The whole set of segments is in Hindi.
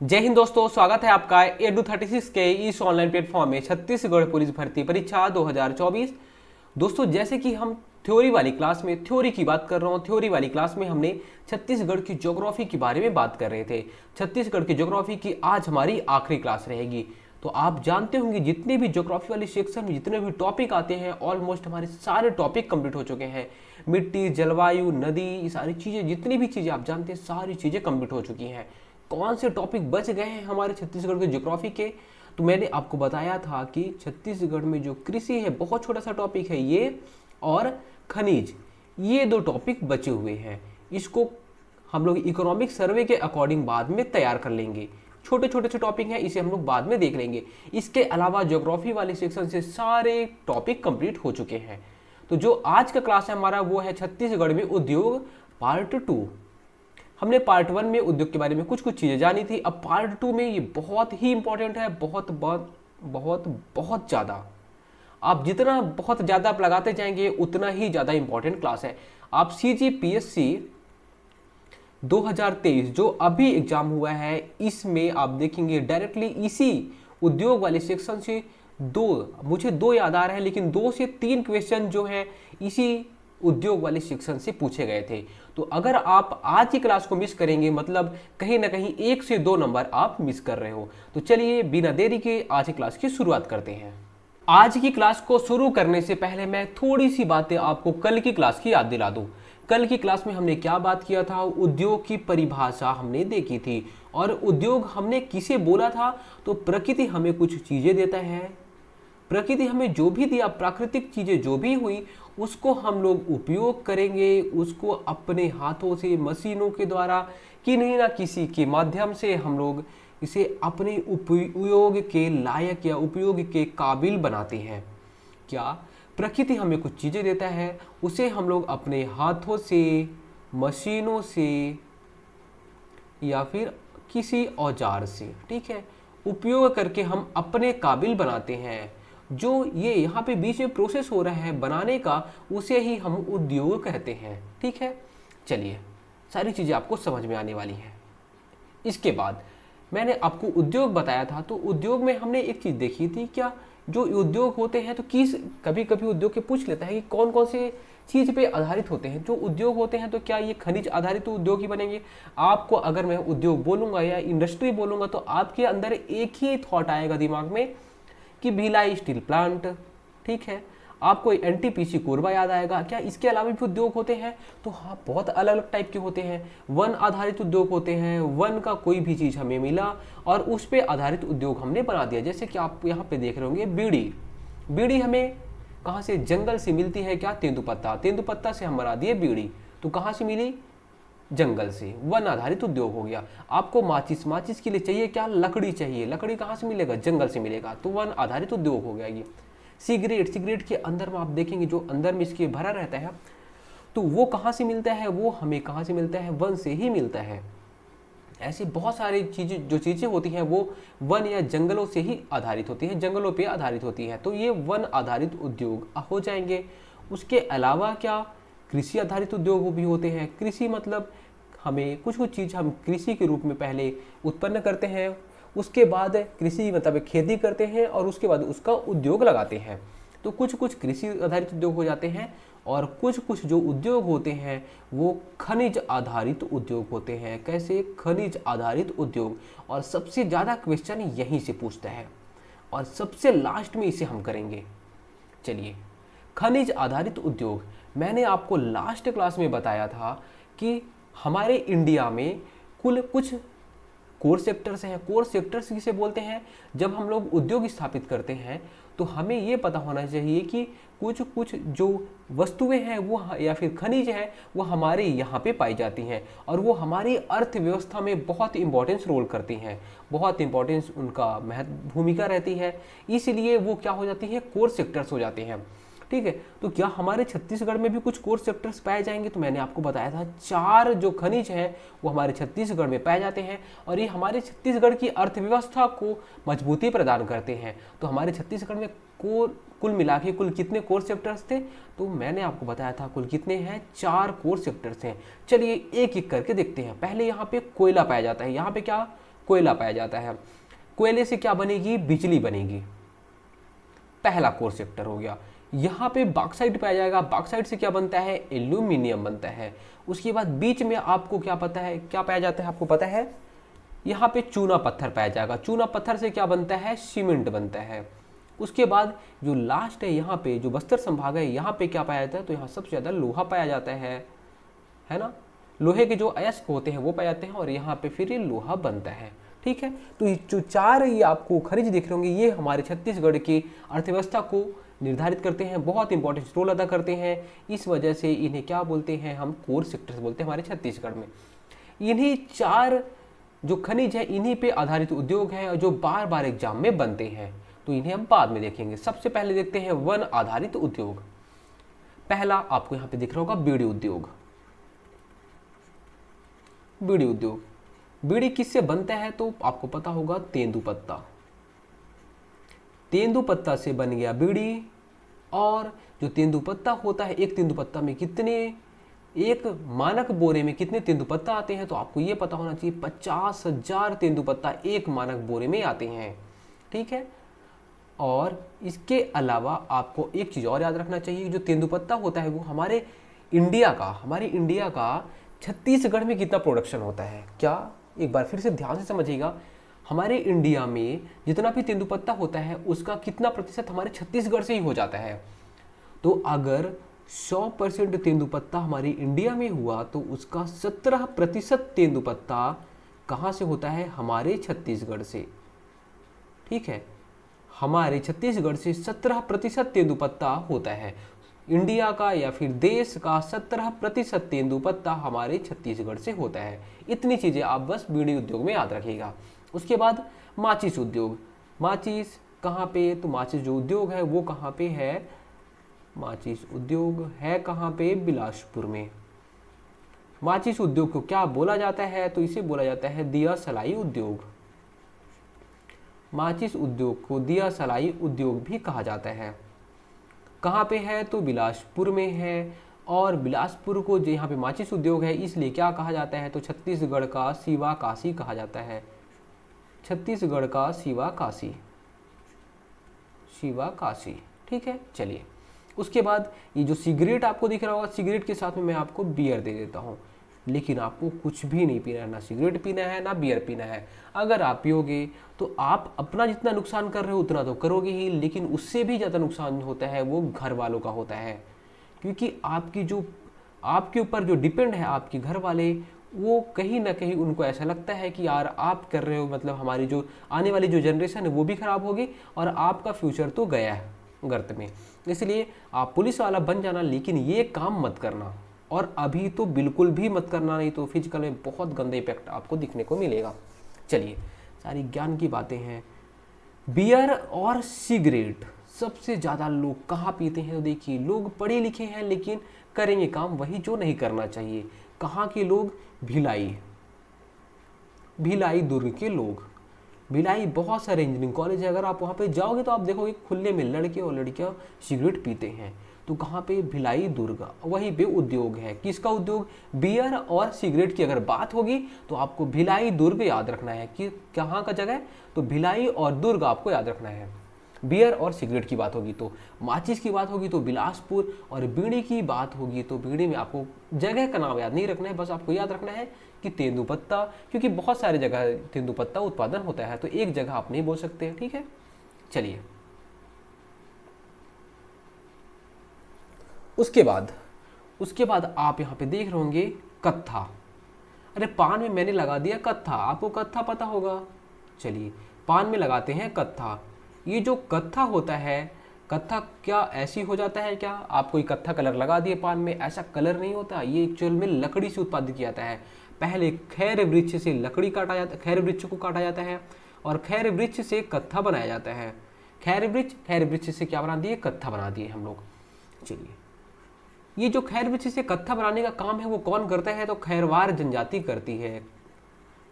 जय हिंद दोस्तों, स्वागत है आपका एडू36 के इस ऑनलाइन प्लेटफॉर्म में छत्तीसगढ़ पुलिस भर्ती परीक्षा 2024। दोस्तों, जैसे कि हम थ्योरी वाली क्लास में थ्योरी की बात कर रहा हूँ, थ्योरी वाली क्लास में हमने छत्तीसगढ़ की ज्योग्राफी के बारे में बात कर रहे थे। छत्तीसगढ़ की ज्योग्राफी की आज हमारी आखिरी क्लास रहेगी। तो आप जानते होंगे जितने भी ज्योग्राफी वाली सेक्शन में जितने भी टॉपिक आते हैं, ऑलमोस्ट हमारे सारे टॉपिक कंप्लीट हो चुके हैं। मिट्टी, जलवायु, नदी, ये सारी चीज़ें, जितनी भी चीज़ें आप जानते हैं, सारी चीज़ें कंप्लीट हो चुकी हैं। कौन से टॉपिक बच गए हैं हमारे छत्तीसगढ़ के ज्योग्राफी के? तो मैंने आपको बताया था कि छत्तीसगढ़ में जो कृषि है, बहुत छोटा सा टॉपिक है ये, और खनिज, ये दो टॉपिक बचे हुए हैं। इसको हम लोग इकोनॉमिक सर्वे के अकॉर्डिंग बाद में तैयार कर लेंगे। छोटे छोटे से टॉपिक हैं, इसे हम लोग बाद में देख लेंगे। इसके अलावा ज्योग्राफी वाले सेक्शन से सारे टॉपिक कंप्लीट हो चुके हैं। तो जो आज का क्लास है हमारा, वो है छत्तीसगढ़ में उद्योग पार्ट 2। हमने पार्ट 1 में उद्योग के बारे में कुछ कुछ चीज़ें जानी थी। अब पार्ट 2 में ये बहुत ही इंपॉर्टेंट है, बहुत बहुत बहुत बहुत ज़्यादा। आप जितना बहुत ज़्यादा आप लगाते जाएंगे उतना ही ज़्यादा इंपॉर्टेंट क्लास है। आप CGPSC 2023 जो अभी एग्जाम हुआ है, इसमें आप देखेंगे डायरेक्टली इसी उद्योग वाले सेक्शन से मुझे दो याद आ रहे हैं, लेकिन 2 से 3 क्वेश्चन जो है इसी उद्योग वाले सेक्शन से पूछे गए थे। तो अगर आप आज की क्लास को मिस करेंगे, मतलब कहीं ना कहीं 1 से 2 नंबर आप मिस कर रहे हो। तो चलिए बिना देरी के आज की क्लास की शुरुआत करते हैं। आज की क्लास को शुरू करने से पहले मैं थोड़ी सी बातें आपको कल की क्लास की याद दिला दूं। कल की क्लास में हमने क्या बात किया था? उद्योग की परिभाषा हमने देखी थी। और उद्योग हमने किसे बोला था? तो प्रकृति हमें कुछ चीजें देता है, प्रकृति हमें जो भी दिया, प्राकृतिक चीजें जो भी हुई, उसको हम लोग उपयोग करेंगे, उसको अपने हाथों से, मशीनों के द्वारा, कि नहीं ना किसी के माध्यम से हम लोग इसे अपने उपयोग के लायक या उपयोग के काबिल बनाते हैं। क्या प्रकृति हमें कुछ चीज़ें देता है, उसे हम लोग अपने हाथों से, मशीनों से या फिर किसी औजार से, ठीक है, उपयोग करके हम अपने काबिल बनाते हैं। जो ये यहाँ पे बीच में प्रोसेस हो रहा है बनाने का, उसे ही हम उद्योग कहते हैं। ठीक है, चलिए सारी चीज़ें आपको समझ में आने वाली हैं। इसके बाद मैंने आपको उद्योग बताया था, तो उद्योग में हमने एक चीज़ देखी थी, क्या जो उद्योग होते हैं, तो किस कभी कभी उद्योग के पूछ लेता है कि कौन कौन से चीज़ पे आधारित होते हैं जो उद्योग होते हैं। तो क्या ये खनिज आधारित तो उद्योग ही बनेंगे? आपको अगर मैं उद्योग बोलूँगा या इंडस्ट्री बोलूँगा, तो आपके अंदर एक ही थॉट आएगा दिमाग में कि भिलाई स्टील प्लांट, ठीक है। आपको NTPC कोरबा याद आएगा। क्या इसके अलावा भी उद्योग होते हैं? तो हाँ, बहुत अलग अलग टाइप के होते हैं। वन आधारित उद्योग होते हैं, वन का कोई भी चीज़ हमें मिला और उस पर आधारित उद्योग हमने बना दिया। जैसे कि आप यहाँ पे देख रहे होंगे बीड़ी, बीड़ी हमें कहाँ से? जंगल से मिलती है। क्या? तेंदुपत्ता, तेंदुपत्ता से हम बना दिए बीड़ी। तो कहाँ से मिली? जंगल से। वन आधारित उद्योग हो गया। आपको माचिस, माचिस के लिए चाहिए क्या? लकड़ी चाहिए। लकड़ी कहाँ से मिलेगा? जंगल से मिलेगा। तो वन आधारित उद्योग हो गया ये। सिगरेट, सिगरेट के अंदर में आप देखेंगे जो अंदर में इसके भरा रहता है, तो वो कहाँ से मिलता है? वो हमें कहाँ से मिलता है? वन से ही मिलता है। ऐसी बहुत सारी चीज़ें, जो चीज़ें होती हैं वो वन या जंगलों से ही आधारित होती है, जंगलों पे आधारित होती है। तो ये वन आधारित उद्योग हो जाएंगे। उसके अलावा क्या? कृषि आधारित उद्योग भी होते हैं। कृषि मतलब हमें कुछ कुछ चीज़ हम कृषि के रूप में पहले उत्पन्न करते हैं, उसके बाद कृषि मतलब खेती करते हैं और उसके बाद उसका उद्योग लगाते हैं। तो कुछ कुछ कृषि आधारित उद्योग हो जाते हैं और कुछ कुछ जो उद्योग होते हैं वो खनिज आधारित उद्योग होते हैं। कैसे? खनिज आधारित उद्योग। और सबसे ज़्यादा क्वेश्चन यहीं से पूछता है और सबसे लास्ट में इसे हम करेंगे। चलिए, खनिज आधारित उद्योग, मैंने आपको लास्ट क्लास में बताया था कि हमारे इंडिया में कुल कुछ कोर सेक्टर्स हैं। कोर सेक्टर्स किसे बोलते हैं? जब हम लोग उद्योग स्थापित करते हैं तो हमें ये पता होना चाहिए कि कुछ कुछ जो वस्तुएं हैं वो या फिर खनिज है वो हमारे यहाँ पे पाई जाती हैं और वो हमारी अर्थव्यवस्था में बहुत इंपॉर्टेंस रोल करती हैं, बहुत इंपॉर्टेंस उनका भूमिका रहती है। इसलिए वो क्या हो जाती है? कोर सेक्टर्स हो जाते हैं। ठीक है, तो क्या हमारे छत्तीसगढ़ में भी कुछ कोर सेक्टर्स पाए जाएंगे? तो मैंने आपको बताया था 4 जो खनिज हैं वो हमारे छत्तीसगढ़ में पाए जाते हैं और ये हमारे छत्तीसगढ़ की अर्थव्यवस्था को मजबूती प्रदान करते हैं। तो हमारे छत्तीसगढ़ में कुल मिला के कुल कितने कोर सेक्टर्स थे? तो मैंने आपको बताया था कुल कितने हैं? 4 कोर सेक्टर्स हैं। चलिए एक एक करके देखते हैं। पहले यहाँ पे कोयला पाया जाता है। यहाँ पे क्या? कोयला पाया जाता है। कोयले से क्या बनेगी? बिजली बनेगी। पहला कोर सेक्टर हो गया। यहाँ पे बॉक्साइट पाया जाएगा। बॉक्साइट से क्या बनता है? एल्यूमिनियम बनता है। उसके बाद बीच में आपको क्या पता है, क्या पाया जाता है आपको पता है? यहाँ पे चूना पत्थर पाया जाएगा। चूना पत्थर से क्या बनता है? सीमेंट बनता है। उसके बाद जो लास्ट है यहाँ पे जो बस्तर संभाग है, यहाँ पे क्या पाया जाता है? तो यहाँ सबसे ज़्यादा लोहा पाया जाता है ना। लोहे के जो अयस्क होते हैं वो पाए जाते हैं और यहाँ पे फिर ये लोहा बनता है। ठीक है, तो ये जो चार ये आपको खनिज देख रहे होंगे, ये हमारे छत्तीसगढ़ की अर्थव्यवस्था को निर्धारित करते हैं, बहुत इंपॉर्टेंट रोल अदा करते हैं। इस वजह से इन्हें क्या बोलते हैं? हम कोर सेक्टर्स बोलते हैं हमारे छत्तीसगढ़ में। इन्हीं चार जो खनिज है इन्हीं पे आधारित उद्योग है जो बार बार एग्जाम में बनते हैं, तो इन्हें हम बाद में देखेंगे। सबसे पहले देखते हैं वन आधारित उद्योग। पहला आपको यहाँ पे दिख रहा होगा बीड़ी उद्योग। बीड़ी उद्योग, बीड़ी किससे बनता है? तो आपको पता होगा तेंदुपत्ता। तेंदुपत्ता से बन गया बीड़ी। और जो तेंदुपत्ता होता है, एक तेंदुपत्ता में कितने, एक मानक बोरे में कितने तेंदुपत्ता आते हैं? तो आपको ये पता होना चाहिए 50,000 तेंदुपत्ता एक मानक बोरे में आते हैं। ठीक है, और इसके अलावा आपको एक चीज़ और याद रखना चाहिए, जो तेंदुपत्ता होता है वो हमारे इंडिया का छत्तीसगढ़ में कितना प्रोडक्शन होता है। क्या, एक बार फिर से ध्यान से समझिएगा, हमारे इंडिया में जितना भी तेंदुपत्ता होता है उसका कितना प्रतिशत हमारे छत्तीसगढ़ से ही हो जाता है। तो अगर 100% तेंदुपत्ता हमारी इंडिया में हुआ तो उसका 17% तेंदुपत्ता कहाँ से होता है? हमारे छत्तीसगढ़ से। ठीक है, हमारे छत्तीसगढ़ से 17% तेंदुपत्ता होता है। इंडिया का या फिर देश का 17% तेंदुपत्ता हमारे छत्तीसगढ़ से होता है। इतनी चीज़ें आप बस बीड़ी उद्योग में याद रखिएगा। उसके बाद माचिस उद्योग। माचिस कहाँ पे? तो माचिस जो उद्योग है वो कहाँ पे है? माचिस उद्योग है कहाँ पे? बिलासपुर में। माचिस उद्योग को क्या बोला जाता है? तो इसे बोला जाता है दिया सलाई उद्योग। माचिस उद्योग को दिया सलाई उद्योग भी कहा जाता है। कहाँ पे है? तो बिलासपुर में है। और बिलासपुर को जो यहाँ पे माचिस उद्योग है इसलिए क्या कहा जाता है? तो छत्तीसगढ़ का सिवा काशी कहा जाता है। छत्तीसगढ़ का सिवा काशी, सिवा काशी। ठीक है, चलिए उसके बाद ये जो सिगरेट आपको दिख रहा होगा, सिगरेट के साथ में मैं आपको बियर दे देता हूँ, लेकिन आपको कुछ भी नहीं पीना है, ना सिगरेट पीना है ना बियर पीना है। अगर आप पियोगे तो आप अपना जितना नुकसान कर रहे हो उतना तो करोगे ही, लेकिन उससे भी ज़्यादा नुकसान होता है वो घर वालों का होता है, क्योंकि आपके ऊपर जो डिपेंड है आपके घर वाले, वो कहीं ना कहीं उनको ऐसा लगता है कि यार आप कर रहे हो, मतलब हमारी जो आने वाली जो जनरेशन है वो भी खराब होगी और आपका फ्यूचर तो गया है गर्त में। इसलिए आप पुलिस वाला बन जाना, लेकिन ये काम मत करना, और अभी तो बिल्कुल भी मत करना, नहीं तो फिजिकल में बहुत गंदा इफेक्ट आपको दिखने को मिलेगा। चलिए, सारी ज्ञान की बातें हैं। बियर और सिगरेट सबसे ज़्यादा लोग कहाँ पीते हैं? तो देखिए, लोग पढ़े लिखे हैं लेकिन करेंगे काम वही जो नहीं करना चाहिए। कहाँ के लोग? भिलाई, भिलाई दुर्ग के लोग। भिलाई बहुत सारे इंजीनियरिंग कॉलेज है, अगर आप वहाँ पे जाओगे तो आप देखोगे खुले में लड़के और लड़कियाँ सिगरेट पीते हैं। तो कहाँ पे? भिलाई दुर्ग, वहीं पे उद्योग है। किसका उद्योग? बियर और सिगरेट की अगर बात होगी तो आपको भिलाई दुर्ग याद रखना है कि कहाँ का जगह है, तो भिलाई और दुर्ग आपको याद रखना है। बियर और सिगरेट की बात होगी तो माचिस की बात होगी तो बिलासपुर, और बीड़ी की बात होगी तो बीड़ी में आपको जगह का नाम याद नहीं रखना है, बस आपको याद रखना है कि तेंदुपत्ता, क्योंकि बहुत सारी जगह तेंदुपत्ता उत्पादन होता है तो एक जगह आप नहीं बोल सकते हैं। ठीक है, चलिए उसके बाद आप यहाँ पे देख रहे होंगे कत्था। अरे पान में मैंने लगा दिया कत्था, आपको कत्था पता होगा। चलिए, पान में लगाते हैं कत्था। ये जो कत्था होता है, कत्था क्या ऐसी हो जाता है क्या? आप कोई कत्था कलर लगा दिए पान में, ऐसा कलर नहीं होता। ये एक्चुअल में लकड़ी से उत्पादित किया जाता है। पहले खैर वृक्ष से लकड़ी काटा जाता, खैर वृक्ष को काटा जाता है और खैर वृक्ष से कत्था बनाया जाता है। खैर वृक्ष से क्या बना दिए? कत्था बना दिए हम लोग। चलिए, ये जो खैर वृक्ष से कत्था बनाने का काम है वो कौन करता है? तो खैरवार जनजाति करती है।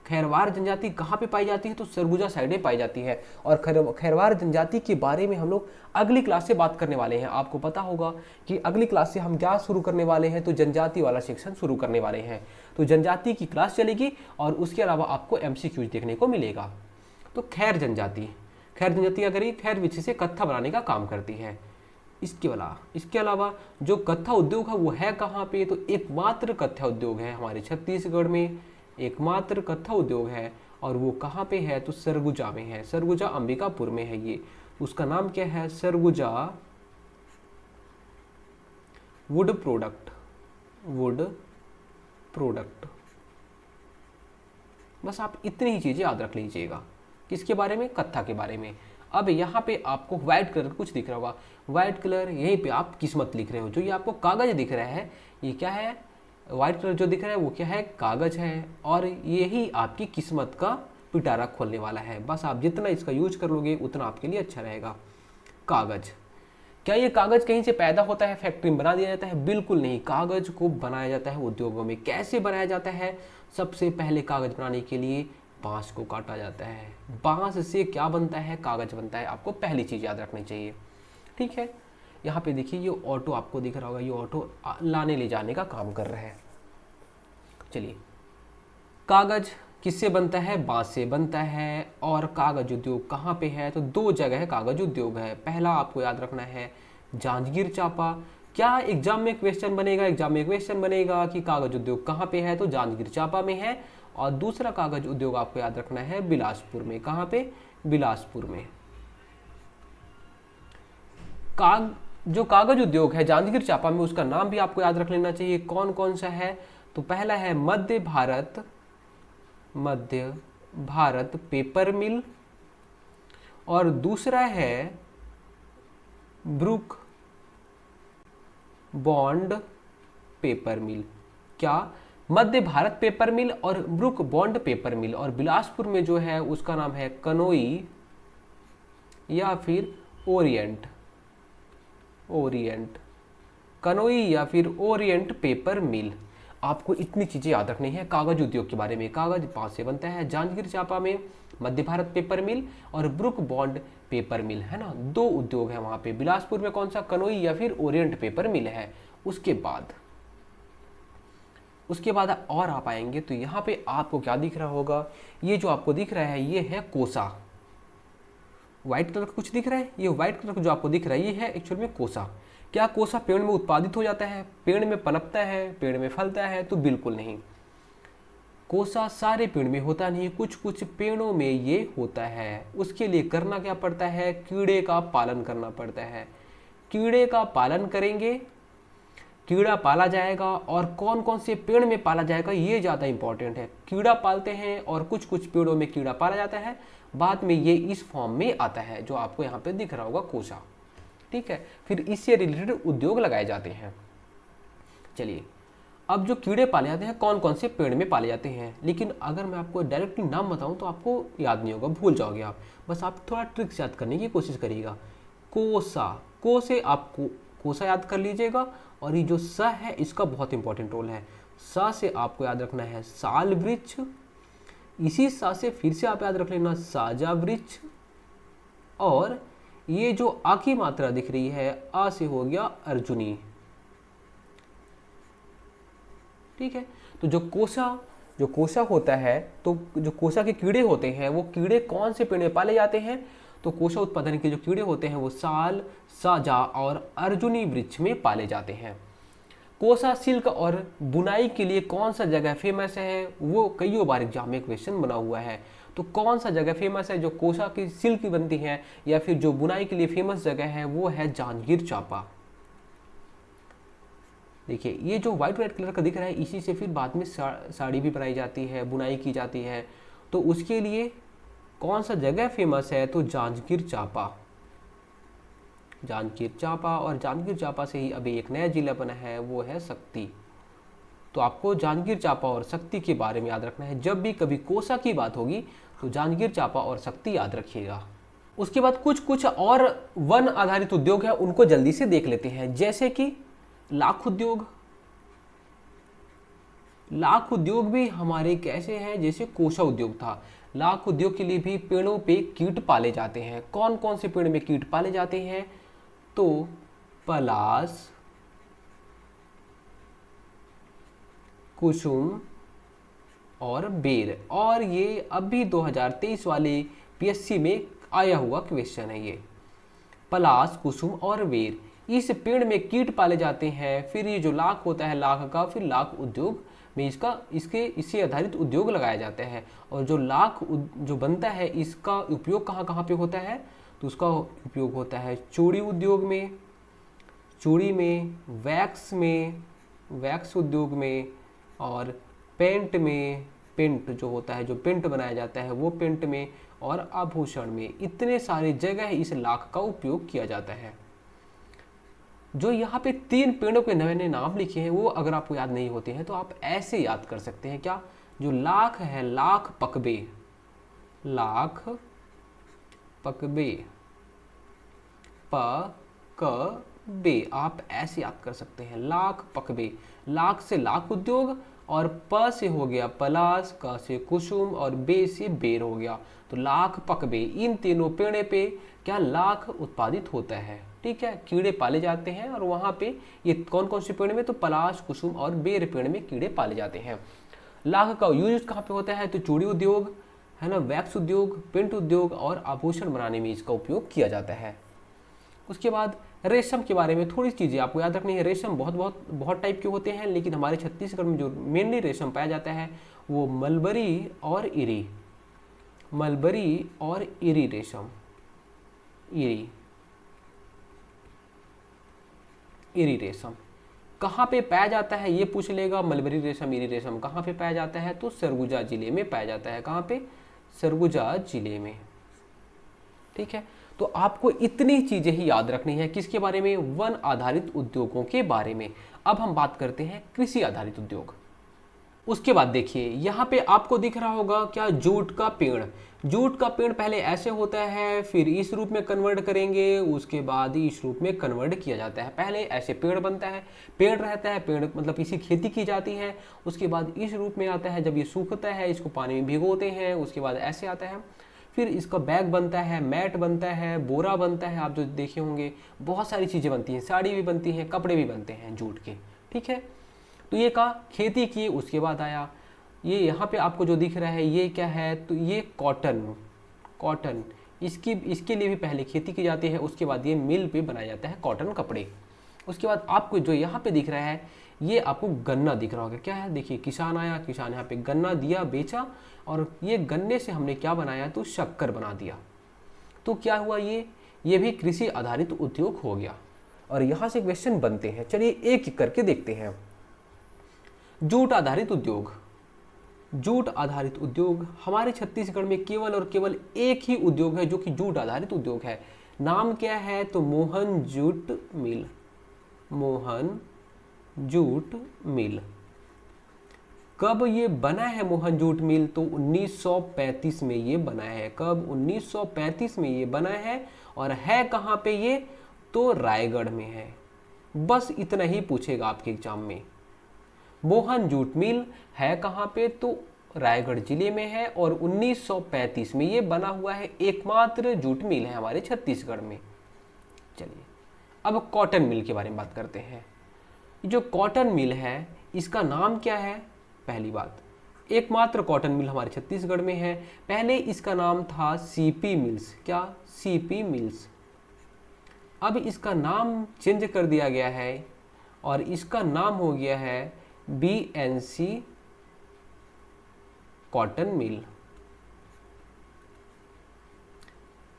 खैरवार जनजाति कहाँ पे पाई जाती है, तो सरगुजा साइड में पाई जाती है। और खैरवार जनजाति के बारे में हम लोग अगली क्लास से बात करने वाले हैं। आपको पता होगा कि अगली क्लास से हम क्या शुरू करने वाले हैं, तो जनजाति वाला सेक्शन शुरू करने वाले हैं। तो जनजाति की क्लास चलेगी और उसके अलावा आपको MCQs देखने को मिलेगा। तो खैर जनजाति क्या करेगी, खैर वृक्ष से कत्था बनाने का काम करती है। इसके अलावा जो कत्था उद्योग है वो है कहाँ पे, तो एकमात्र कत्था उद्योग है हमारे छत्तीसगढ़ में, एकमात्र कत्था उद्योग है। और वो कहाँ पे है, तो सरगुजा में है। सरगुजा अंबिकापुर में है ये। उसका नाम क्या है, सरगुजा वुड प्रोडक्ट। बस आप इतनी ही चीजें याद रख लीजिएगा। किसके बारे में, कत्था के बारे में। अब यहाँ पे आपको व्हाइट कलर कुछ दिख रहा होगा, व्हाइट कलर, यहीं पे आप किस्मत लिख रहे हो। जो ये आपको कागज दिख रहा है, ये क्या है, व्हाइट कलर जो दिख रहा है वो क्या है, कागज है। और यही आपकी किस्मत का पिटारा खोलने वाला है। बस आप जितना इसका यूज कर लोगे उतना आपके लिए अच्छा रहेगा। कागज, क्या ये कागज कहीं से पैदा होता है, फैक्ट्री में बना दिया जाता है? बिल्कुल नहीं। कागज को बनाया जाता है उद्योगों में। कैसे बनाया जाता है, सबसे पहले कागज बनाने के लिए बांस को काटा जाता है। बांस से क्या बनता है, कागज बनता है। आपको पहली चीज याद रखनी चाहिए, ठीक है। यहाँ पे देखिए ये ऑटो आपको दिख रहा होगा, ये ऑटो लाने ले जाने का काम कर रहा है। चलिए, कागज किससे बनता है, बांस से बनता है। और कागज उद्योग कहाँ पे है, तो दो जगह कागज उद्योग है। पहला आपको याद रखना है जांजगीर चांपा। क्या एग्जाम में क्वेश्चन बनेगा कि कागज उद्योग कहाँ पे है, तो जांजगीर चांपा में है। और दूसरा कागज उद्योग आपको याद रखना है बिलासपुर में। कहाँ पे, बिलासपुर में। जो कागज उद्योग है जांजगीर चांपा में, उसका नाम भी आपको याद रख लेना चाहिए। कौन कौन सा है, तो पहला है मध्य भारत पेपर मिल। और दूसरा है ब्रुक बॉन्ड पेपर मिल। क्या, मध्य भारत पेपर मिल और ब्रुक बॉन्ड पेपर मिल। और बिलासपुर में जो है उसका नाम है कनोई या फिर ओरिएंट कनोई या फिर ओरिएंट पेपर मिल। आपको इतनी चीजें याद रखनी है कागज उद्योग के बारे में। कागज बांस से बनता है जांजगीर चांपा में, मध्य भारत पेपर मिल और ब्रुक बॉन्ड पेपर मिल, है ना। दो उद्योग है वहां पे। बिलासपुर में कौन सा, कनोई या फिर ओरिएंट पेपर मिल है। उसके बाद और आप आएंगे तो यहाँ पे आपको क्या दिख रहा होगा, ये जो आपको दिख रहा है ये है कोसा। व्हाइट कलर का कुछ दिख रहा है, ये व्हाइट कलर का जो आपको दिख रहा है ये है एक्चुअल में कोसा। क्या कोसा पेड़ में उत्पादित हो जाता है, पेड़ में पनपता है, पेड़ में फलता है, तो बिल्कुल नहीं। कोसा सारे पेड़ में होता नहीं, कुछ कुछ पेड़ों में ये होता है। उसके लिए करना क्या पड़ता है, कीड़े का पालन करना पड़ता है। कीड़े का पालन करेंगे, कीड़ा पाला जाएगा। और कौन कौन से पेड़ में पाला जाएगा ये ज़्यादा इंपॉर्टेंट है। कीड़ा पालते हैं और कुछ कुछ पेड़ों में कीड़ा पाला जाता है। बाद में ये इस फॉर्म में आता है जो आपको यहाँ पे दिख रहा होगा कोसा, ठीक है। फिर इससे रिलेटेड उद्योग लगाए जाते हैं। चलिए, अब जो कीड़े पाले जाते हैं कौन कौन से पेड़ में पाले जाते हैं, लेकिन अगर मैं आपको डायरेक्टली नाम बताऊं तो आपको याद नहीं होगा, भूल जाओगे आप। बस आप थोड़ा ट्रिक्स याद करने की कोशिश करिएगा। कोसा, को से आप कोसा याद कर लीजिएगा। और ये जो स है इसका बहुत इंपॉर्टेंट रोल है। स से आपको याद रखना है साल वृक्ष। इसी सा से फिर से आप याद रख लेना साजा वृक्ष। और ये जो आ की मात्रा दिख रही है, आ से हो गया अर्जुनी, ठीक है। तो जो कोसा होता है, तो जो कोसा के कीड़े होते हैं वो कीड़े कौन से पेड़ में पाले जाते हैं, तो कोसा उत्पादन के जो कीड़े होते हैं वो साल, साजा और अर्जुनी वृक्ष में पाले जाते हैं। कोसा सिल्क और बुनाई के लिए कौन सा जगह फेमस है, वो कईयों बार एग्जाम में क्वेश्चन बना हुआ है। तो कौन सा जगह फेमस है जो कोसा की सिल्क बनती है या फिर जो बुनाई के लिए फेमस जगह है, वो है जांजगीर चांपा। देखिए ये जो व्हाइट कलर का दिख रहा है, इसी से फिर बाद में साड़ी भी बनाई जाती है, बुनाई की जाती है। तो उसके लिए कौन सा जगह फेमस है, तो जांजगीर चांपा। और जांजगीर चांपा से ही अभी एक नया जिला बना है, वो है शक्ति। तो आपको जांजगीर चांपा और शक्ति के बारे में याद रखना है। जब भी कभी कोसा की बात होगी तो जांजगीर चांपा और शक्ति याद रखिएगा। उसके बाद कुछ और वन आधारित उद्योग है, उनको जल्दी से देख लेते हैं। जैसे कि लाख उद्योग, लाख उद्योग भी हमारे कैसे हैं, जैसे कोषा उद्योग था। लाख उद्योग के लिए भी पेड़ों पे कीट पाले जाते हैं। कौन कौन से पेड़ में कीट पाले जाते हैं? तो पलाश, कुसुम और बेर। और ये अभी 2023 वाले पीएससी में आया हुआ क्वेश्चन है। ये पलाश, कुसुम और बेर, इस पेड़ में कीट पाले जाते हैं। फिर ये जो लाख होता है, लाख का फिर लाख उद्योग में इससे आधारित उद्योग लगाया जाता है। और जो जो बनता है, इसका उपयोग कहाँ कहाँ पे होता है? तो उसका उपयोग होता है चूड़ी उद्योग में, चूड़ी में, वैक्स उद्योग में, और पेंट में, पेंट जो होता है, जो पेंट बनाया जाता है वो पेंट में, और आभूषण में। इतने सारी जगह इस लाख का उपयोग किया जाता है। जो यहाँ पे 3 पेड़ों के नए नए नाम लिखे हैं, वो अगर आपको याद नहीं होते हैं तो आप ऐसे याद कर सकते हैं। क्या? जो लाख है, लाख पकबे, लाख पकबे, पकबे, आप ऐसे याद कर सकते हैं, लाख पकबे। लाख से लाख उद्योग, और प से हो गया पलाश, क से कुसुम, और बे से बेर हो गया। तो लाख पकबे, इन तीनों पेड़े पे क्या लाख उत्पादित होता है। ठीक है, कीड़े पाले जाते हैं। और वहाँ पे ये कौन कौन से पेड़ में? तो पलाश, कुसुम और बेर पेड़ में कीड़े पाले जाते हैं। लाख का यूज कहाँ पे होता है? तो चूड़ी उद्योग है ना, वैक्स उद्योग, पेंट उद्योग और आभूषण बनाने में इसका उपयोग किया जाता है। उसके बाद रेशम के बारे में थोड़ी चीज़ें आपको याद रखनी है। रेशम बहुत टाइप के होते हैं, लेकिन हमारे छत्तीसगढ़ में जो मेनली रेशम पाया जाता है वो मलबरी और इरी, मलबरी और इरी रेशम, इरी रेशम कहाँ पे पाया जाता है ये पूछ लेगा। मलबरी रेशम, इरी रेशम कहाँ पे पाया जाता है? तो सरगुजा जिले में पाया जाता है। कहाँ पे? सरगुजा जिले में। ठीक है, तो आपको इतनी चीजें ही याद रखनी है। किसके बारे में? वन आधारित उद्योगों के बारे में। अब हम बात करते हैं कृषि आधारित उद्योग। उसके बाद देखिए यहाँ पे आपको दिख रहा होगा क्या? जूट का पेड़। जूट का पेड़ पहले ऐसे होता है, फिर इस रूप में कन्वर्ट करेंगे, उसके बाद इस रूप में कन्वर्ट किया जाता है। पहले ऐसे पेड़ बनता है, पेड़ रहता है, पेड़ मतलब इसी खेती की जाती है। उसके बाद इस रूप में आता है, जब ये सूखता है इसको पानी में भिगोते हैं, उसके बाद ऐसे आता है। फिर इसका बैग बनता है, मैट बनता है, बोरा बनता है, आप जो देखे होंगे बहुत सारी चीज़ें बनती हैं, साड़ी भी बनती हैं, कपड़े भी बनते हैं जूट के। ठीक है, तो ये का खेती की। उसके बाद आया ये यहाँ पे आपको जो दिख रहा है ये क्या है? तो ये कॉटन, इसके लिए भी पहले खेती की जाती है। उसके बाद ये मिल पे बनाया जाता है कॉटन कपड़े। उसके बाद आपको जो यहाँ पे दिख रहा है ये आपको गन्ना दिख रहा होगा। क्या है? देखिए किसान आया, किसान यहाँ पे गन्ना दिया, बेचा, और ये गन्ने से हमने क्या बनाया? तो शक्कर बना दिया। तो क्या हुआ? ये भी कृषि आधारित उद्योग हो गया। और यहाँ से क्वेश्चन बनते हैं, चलिए एक एक करके देखते हैं। जूट आधारित उद्योग। जूट आधारित उद्योग हमारे छत्तीसगढ़ में केवल और केवल एक ही उद्योग है जो कि जूट आधारित उद्योग है। नाम क्या है? तो Mohan jute mill, Mohan jute mill. कब ये बना है मोहन जूट मिल? तो 1935 में ये बना है। कब? 1935 में ये बना है। और है कहाँ पे ये? तो रायगढ़ में है। बस इतना ही पूछेगा आपके एग्जाम में। मोहन जूट मिल है कहाँ पे? तो रायगढ़ जिले में है। और 1935 में ये बना हुआ है। एकमात्र जूट मिल है हमारे छत्तीसगढ़ में। चलिए अब कॉटन मिल के बारे में बात करते हैं। जो कॉटन मिल है इसका नाम क्या है? पहली बात, एकमात्र कॉटन मिल हमारे छत्तीसगढ़ में है। पहले इसका नाम था सीपी मिल्स। क्या? CP mills. अब इसका नाम चेंज कर दिया गया है और इसका नाम हो गया है बीएनसी कॉटन मिल।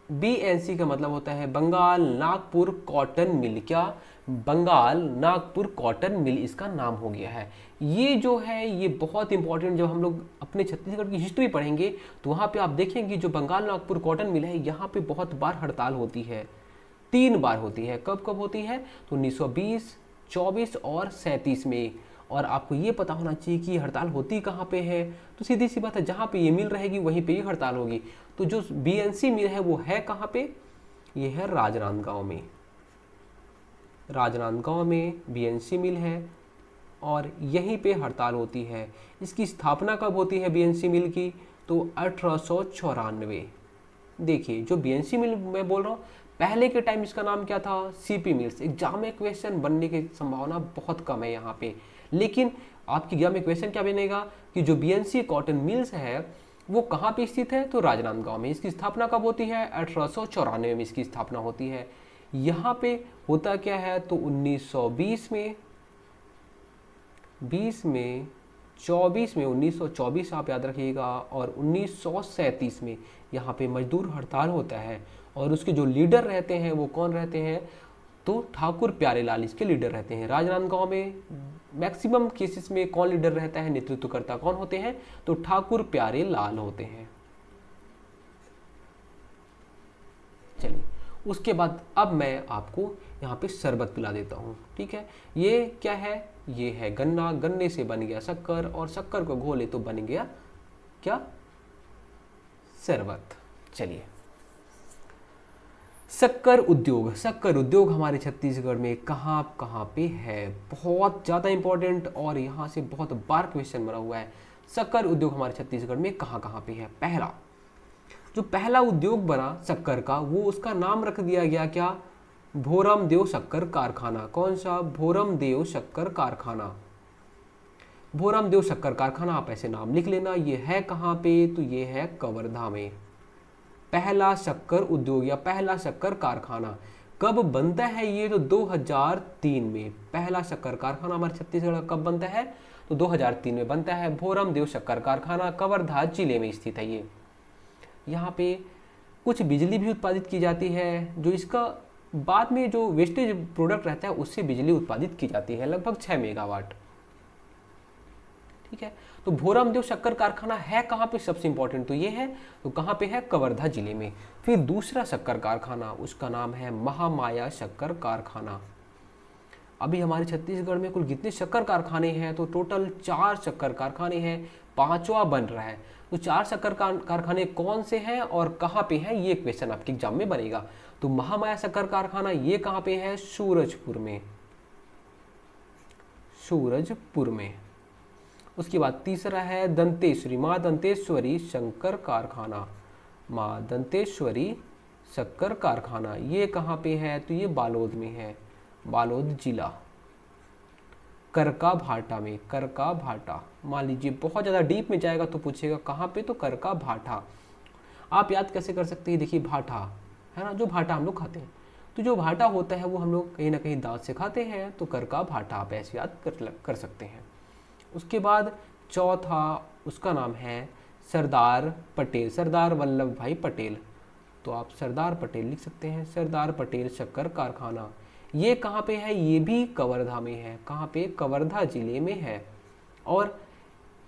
बीएनसी का मतलब होता है बंगाल नागपुर कॉटन मिल। क्या? बंगाल नागपुर कॉटन मिल इसका नाम हो गया है। ये जो है ये बहुत इंपॉर्टेंट, जब हम लोग अपने छत्तीसगढ़ की हिस्ट्री पढ़ेंगे तो वहाँ पे आप देखेंगे जो बंगाल नागपुर कॉटन मिल है यहाँ पे बहुत बार हड़ताल होती है। 3 बार होती है। कब कब होती है? तो 1920, 24 और 37 में। और आपको ये पता होना चाहिए कि हड़ताल होती कहाँ पे है। तो सीधी सी बात है, जहाँ पे ये मिल रहेगी वहीं पे ही हड़ताल होगी। तो जो बीएनसी मिल है वो है कहाँ पे? ये है राजनांदगांव में। राजनांदगांव में बीएनसी मिल है। और यहीं पे हड़ताल होती है। इसकी स्थापना कब होती है बीएनसी मिल की? तो 1894। देखिए जो बीएनसी मिल मैं बोल रहा हूँ, पहले के टाइम इसका नाम क्या था? CP mills. एग्जाम में क्वेश्चन बनने की संभावना बहुत कम है यहाँ पे, लेकिन आपकी एग्जाम में क्वेश्चन क्या बनेगा कि जो बीएनसी कॉटन मिल्स है वो कहाँ पे स्थित है? तो राजनांदगांव में। इसकी स्थापना कब होती है? 1894 में इसकी स्थापना होती है। यहाँ पे होता क्या है? तो 1920 में, 20 में, 24 में, 1924 आप याद रखिएगा, और 1937 में यहाँ पे मजदूर हड़ताल होता है। और उसके जो लीडर रहते हैं वो कौन रहते हैं? तो ठाकुर प्यारेलाल इसके लीडर रहते हैं। राजनांदगांव में मैक्सिमम केसेस में कौन लीडर रहता है? नेतृत्वकर्ता कौन होते हैं? तो ठाकुर प्यारेलाल होते हैं। चलिए उसके बाद अब मैं आपको यहाँ पे शरबत पिला देता हूँ, ठीक है। ये क्या है? ये है गन्ना, गन्ने से बन गया शक्कर, और शक्कर को घोले तो बन गया क्या? शरबत। चलिए शक्कर उद्योग, शक्कर उद्योग हमारे छत्तीसगढ़ में कहाँ कहाँ पे है? बहुत ज़्यादा इंपॉर्टेंट और यहाँ से बहुत बार क्वेश्चन बना हुआ है। शक्कर उद्योग हमारे छत्तीसगढ़ में कहाँ कहाँ पे है? पहला जो पहला उद्योग बना शक्कर का, वो उसका नाम रख दिया गया क्या? भोरम देव शक्कर कारखाना। कौन सा? भोरम देव शक्कर कारखाना। भोरम देव शक्कर कारखाना, आप ऐसे नाम लिख लेना। ये है कहाँ पे? तो ये है कवर्धा में। पहला शक्कर उद्योग या पहला शक्कर कारखाना कब बनता है? ये तो 2003 में। पहला शक्कर कारखाना हमारे छत्तीसगढ़ का कब बनता है? तो 2003 में बनता है। भोरम देव शक्कर कारखाना कवर्धा जिले में स्थित है। ये यहाँ पे कुछ बिजली भी उत्पादित की जाती है, जो इसका बाद में जो वेस्टेज प्रोडक्ट रहता है उससे बिजली उत्पादित की जाती है, लगभग 6 मेगावाट, ठीक है। तो भोरम देव शक्कर कारखाना है कहाँ पे? सबसे इंपॉर्टेंट तो ये है, तो कहाँ पे है? कवर्धा जिले में। फिर दूसरा शक्कर कारखाना, उसका नाम है महामाया शक्कर कारखाना। अभी हमारे छत्तीसगढ़ में कुल कितने शक्कर कारखाने हैं? तो टोटल 4 शक्कर कारखाने हैं, 5वां बन रहा है। तो 4 शक्कर कारखाने कौन से हैं और कहाँ पे हैं? ये क्वेश्चन आपके एग्जाम में बनेगा। तो महामाया शक्कर कारखाना ये कहाँ पे है? सूरजपुर में। सूरजपुर में। उसके बाद तीसरा है दंतेश्वरी, माँ दंतेश्वरी शंकर कारखाना। माँ दंतेश्वरी शक्कर कारखाना ये कहाँ पे है? तो ये बालोद में है, बालोद जिला, करका भाटा में। करका भाटा, मान लीजिए बहुत ज़्यादा डीप में जाएगा तो पूछेगा कहाँ पे? तो करका भाटा। आप याद कैसे कर सकते हैं? देखिए भाटा है ना, जो भाटा हम लोग खाते हैं, तो जो भाटा होता है वो हम लोग कहीं ना कहीं दांत से खाते हैं, तो करका भाटा आप ऐसे याद कर सकते हैं। उसके बाद चौथा, उसका नाम है सरदार पटेल, सरदार वल्लभ भाई पटेल। तो आप सरदार पटेल लिख सकते हैं। सरदार पटेल शक्कर कारखाना ये कहाँ पे है? ये भी कवर्धा में है। कहाँ पे? कवर्धा जिले में है। और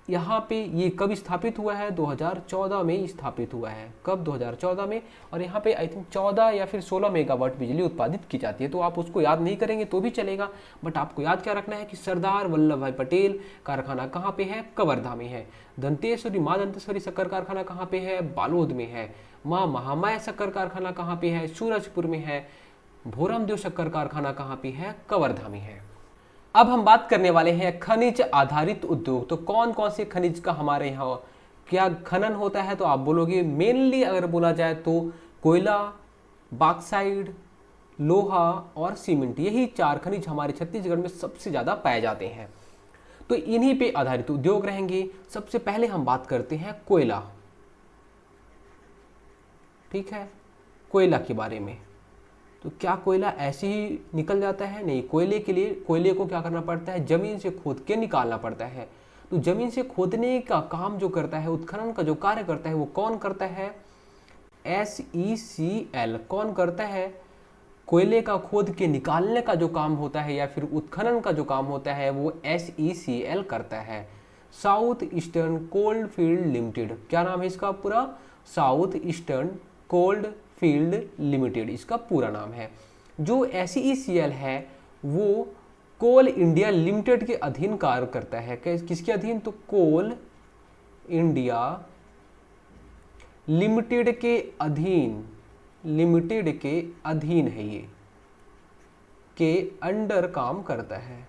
यहाँ पे ये कब स्थापित हुआ है? 2014 में स्थापित हुआ है। कब? 2014 में। और यहाँ पे आई थिंक 14 या फिर 16 मेगावाट बिजली उत्पादित की जाती है। तो आप उसको याद नहीं करेंगे तो भी चलेगा, बट आपको याद क्या रखना है कि सरदार वल्लभ भाई पटेल कारखाना कहाँ पे है? कवर्धा में है। दंतेश्वरी, माँ दंतेश्वरी शक्कर कारखाना कहाँ पे है? बालोद में है। माँ महामाया शक्कर कारखाना कहाँ पे है? सूरजपुर में है। भोरम देव शक्कर कारखाना कहाँ पे है? कवर्धा में है। अब हम बात करने वाले हैं खनिज आधारित उद्योग। तो कौन कौन से खनिज का हमारे यहाँ क्या खनन होता है? तो आप बोलोगे मेनली अगर बोला जाए तो कोयला, बॉक्साइट, लोहा और सीमेंट, यही 4 खनिज हमारे छत्तीसगढ़ में सबसे ज़्यादा पाए जाते हैं। तो इन्हीं पे आधारित उद्योग रहेंगे। सबसे पहले हम बात करते हैं कोयला, ठीक है, कोयला के बारे में। तो क्या कोयला ऐसे ही निकल जाता है? नहीं, कोयले के लिए कोयले को क्या करना पड़ता है? जमीन से खोद के निकालना पड़ता है। तो जमीन से खोदने का काम जो करता है, उत्खनन का जो कार्य करता है, वो कौन करता है? SECL। कौन करता है? कोयले का खोद के निकालने का जो काम होता है या फिर उत्खनन का जो काम होता है वो SECL करता है। South eastern cold field limited, क्या नाम है इसका पूरा? South eastern cold field limited इसका पूरा नाम है। जो SECL है वो कोल इंडिया लिमिटेड के अधीन कार्य करता है। किसके अधीन? तो कोल इंडिया लिमिटेड के अधीन, लिमिटेड के अधीन है, ये के अंडर काम करता है,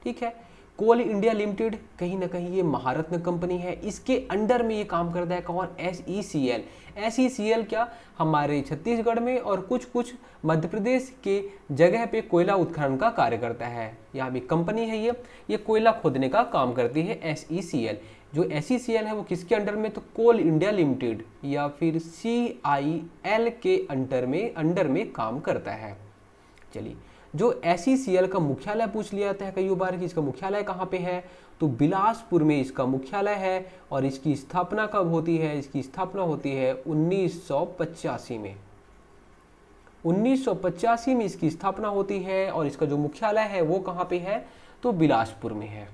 ठीक है। कोल इंडिया लिमिटेड कहीं ना कहीं ये महारत्न कंपनी है, इसके अंडर में ये काम करता है कौन, SECL। SECL क्या हमारे छत्तीसगढ़ में और कुछ कुछ मध्य प्रदेश के जगह पे कोयला उत्खनन का कार्य करता है। यहाँ भी कंपनी है ये कोयला खोदने का काम करती है SECL। जो SECL है वो किसके अंडर में, तो कोल इंडिया लिमिटेड या फिर CIL के अंडर में काम करता है। चलिए, जो SECL का मुख्यालय पूछ लिया जाता है कई बार कि इसका मुख्यालय कहाँ पे है, तो बिलासपुर में इसका मुख्यालय है। और इसकी स्थापना कब होती है, इसकी स्थापना होती है 1985 में। 1985 में इसकी स्थापना होती है और इसका जो मुख्यालय है वो कहाँ पे है, तो बिलासपुर में है।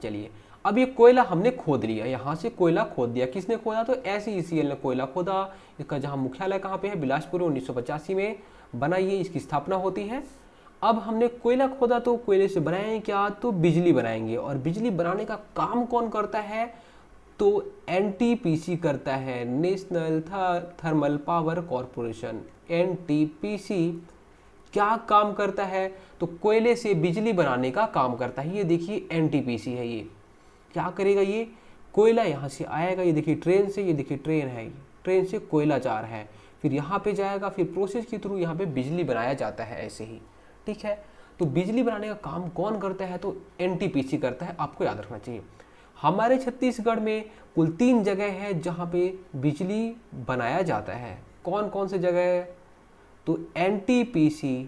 चलिए, अब ये कोयला हमने खोद लिया, यहाँ से कोयला खोद दिया, किसने खोदा, तो SECL ने कोयला खोदा। इसका जहाँ मुख्यालय कहाँ पे है, बिलासपुर में 1985 में बना, ये इसकी स्थापना होती है। अब हमने कोयला खोदा तो कोयले से बनाएंगे क्या, तो बिजली बनाएंगे। और बिजली बनाने का काम कौन करता है, तो NTPC करता है, national thermal power corporation. NTPC क्या काम करता है, तो कोयले से बिजली बनाने का काम करता है। ये देखिए NTPC है, ये क्या करेगा, ये कोयला यहाँ से आएगा, ये देखिए ट्रेन से, ये देखिए ट्रेन है, ट्रेन से कोयला जा रहा है, फिर यहाँ पे जाएगा, फिर प्रोसेस के थ्रू यहाँ पे बिजली बनाया जाता है, ऐसे ही। ठीक है, तो बिजली बनाने का काम कौन करता है, तो NTPC करता है, आपको याद रखना चाहिए। हमारे छत्तीसगढ़ में कुल 3 जगह है जहाँ पे बिजली बनाया जाता है। कौन कौन से जगह है, तो NTPC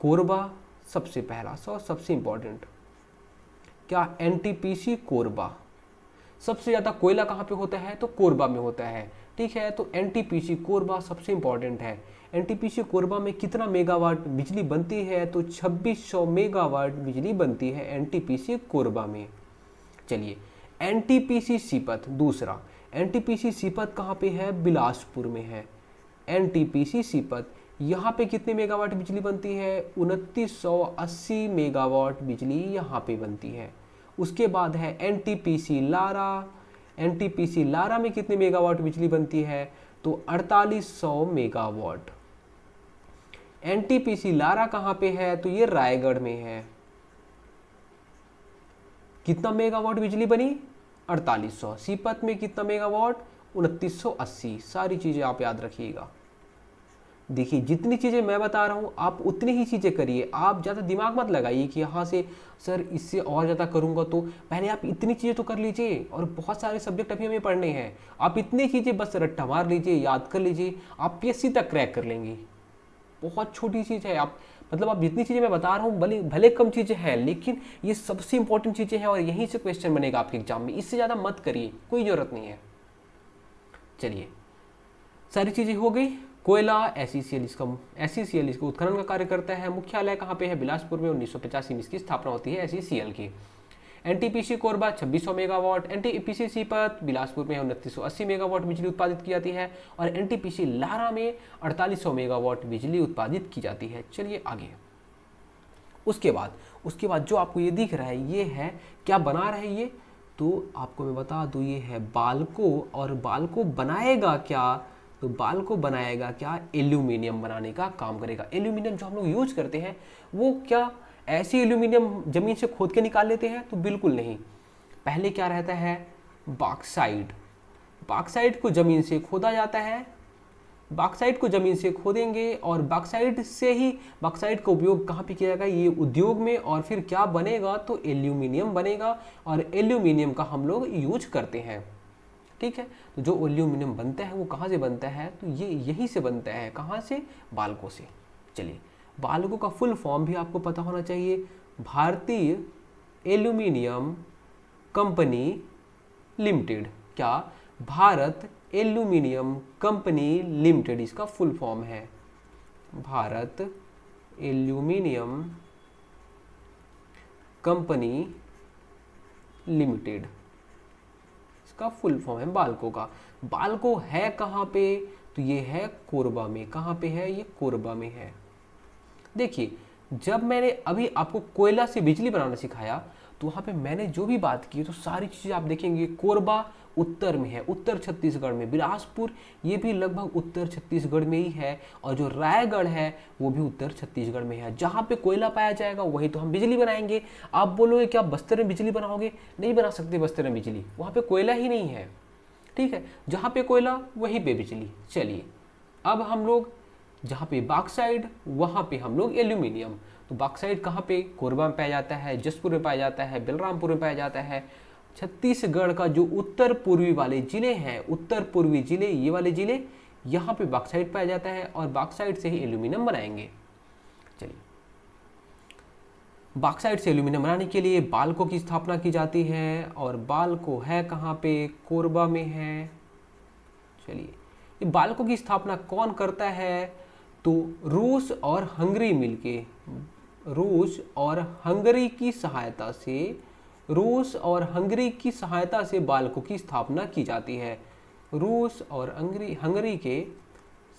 कोरबा सबसे पहला सबसे इंपॉर्टेंट, क्या NTPC कोरबा। सबसे ज़्यादा कोयला कहाँ पे होता है, तो कोरबा में होता है। ठीक है, तो NTPC कोरबा सबसे इंपॉर्टेंट है। NTPC कोरबा में कितना मेगावाट बिजली बनती है, तो 2600 मेगावाट बिजली बनती है NTPC कोरबा में। चलिए, NTPC सीपत दूसरा, NTPC सीपत कहाँ पे है, बिलासपुर में है। NTPC सीपत यहाँ पे कितने मेगावाट बिजली बनती है, 2980 मेगावाट बिजली यहाँ पे बनती है। उसके बाद है NTPC लारा। NTPC लारा में कितने मेगावाट बिजली बनती है, तो 4800 मेगावाट। NTPC लारा कहाँ पे है, तो ये रायगढ़ में है। कितना मेगावाट बिजली बनी, 4800। सीपत में कितना मेगावाट, 2980। सारी चीजें आप याद रखिएगा। देखिए, जितनी चीज़ें मैं बता रहा हूँ आप उतनी ही चीज़ें करिए, आप ज़्यादा दिमाग मत लगाइए कि यहाँ से सर इससे और ज़्यादा करूँगा। तो पहले आप इतनी चीज़ें तो कर लीजिए, और बहुत सारे सब्जेक्ट अभी हमें पढ़ने हैं। आप इतनी चीज़ें बस रट्टा मार लीजिए, याद कर लीजिए, आप PSC तक क्रैक कर लेंगे। बहुत छोटी चीज़ है, आप मतलब आप जितनी चीज़ें मैं बता रहा हूँ भले कम चीज़ें हैं, लेकिन ये सबसे इंपॉर्टेंट चीज़ें हैं और यहीं से क्वेश्चन बनेगा आपके एग्जाम में। इससे ज़्यादा मत करिए, कोई ज़रूरत नहीं है। चलिए, सारी चीज़ें हो गई। कोयला SECL इसका उत्खनन का कार्य करता है। मुख्यालय कहाँ पे है, बिलासपुर में। 1985 में इसकी स्थापना होती है SECL की। NTPC Korba 2600 megawatt. NTPC Sipat Bilaspur में 2980 मेगावाट बिजली उत्पादित की जाती है। और NTPC लारा में 4800 मेगावाट बिजली उत्पादित की जाती है। चलिए आगे, उसके बाद जो आपको ये दिख रहा है, ये है क्या बना रहा है ये, तो आपको मैं बता दूँ, ये है बाल्को। और बाल्को बनाएगा क्या, तो बाल को बनाएगा क्या, एल्यूमिनियम बनाने का काम करेगा। एल्यूमिनियम जो हम लोग यूज करते हैं वो क्या ऐसे एल्यूमिनियम जमीन से खोद के निकाल लेते हैं, तो बिल्कुल नहीं। पहले क्या रहता है, बॉक्साइट को जमीन से खोदा जाता है। बॉक्साइट को जमीन से खोदेंगे और बॉक्साइट का उपयोग कहाँ पे किया जाएगा, ये उद्योग में। और फिर क्या बनेगा, तो एल्यूमिनियम बनेगा। और एल्यूमिनियम का हम लोग यूज करते हैं। ठीक है, तो जो एल्यूमिनियम बनता है वो कहाँ से बनता है, तो ये यहीं से बनता है। कहाँ से, बाल्को से। चलिए, बाल्को का फुल फॉर्म भी आपको पता होना चाहिए, भारतीय एल्यूमिनियम कंपनी लिमिटेड। क्या, भारत एल्यूमिनियम कंपनी लिमिटेड इसका फुल फॉर्म है। भारत एल्यूमिनियम कंपनी लिमिटेड का फुल फॉर्म है बाल्को का। बाल्को है कहाँ पे, तो ये है कोरबा में। कहाँ पे है, ये कोरबा में है। देखिए, जब मैंने अभी आपको कोयला से बिजली बनाना सिखाया, तो वहाँ पे मैंने जो भी बात की तो सारी चीज़ें आप देखेंगे, कोरबा उत्तर में है, उत्तर छत्तीसगढ़ में, बिलासपुर ये भी लगभग उत्तर छत्तीसगढ़ में ही है, और जो रायगढ़ है वो भी उत्तर छत्तीसगढ़ में है। जहाँ पे कोयला पाया जाएगा वहीं तो हम बिजली बनाएंगे। आप बोलोगे क्या बस्तर में बिजली बनाओगे? नहीं बना सकते बस्तर में बिजली, वहाँ पे कोयला ही नहीं है, ठीक है। जहाँ पे कोयला वहीं पे बिजली। चलिए अब हम लोग जहाँ पे बॉक्साइट वहाँ पे हम लोग एल्यूमिनियम। तो बॉक्साइट कहाँ पे? कोरबा में पाया जाता है, जसपुर में पाया जाता है, बलरामपुर में पाया जाता है। छत्तीसगढ़ का जो उत्तर पूर्वी वाले जिले हैं, उत्तर पूर्वी जिले, ये वाले जिले, यहाँ पे बॉक्साइट पाया जाता है और बॉक्साइट से ही एल्यूमिनियम बनाएंगे। चलिए बॉक्साइट से एल्यूमिनियम बनाने के लिए बाल्को की स्थापना की जाती है, और बाल्को है कहाँ पे? कोरबा में है। चलिए ये बाल्को की स्थापना कौन करता है? तो रूस और हंगरी मिलके, रूस और हंगरी की सहायता से, रूस और हंगरी की सहायता से बाल्को की स्थापना की जाती है। रूस और हंगरी के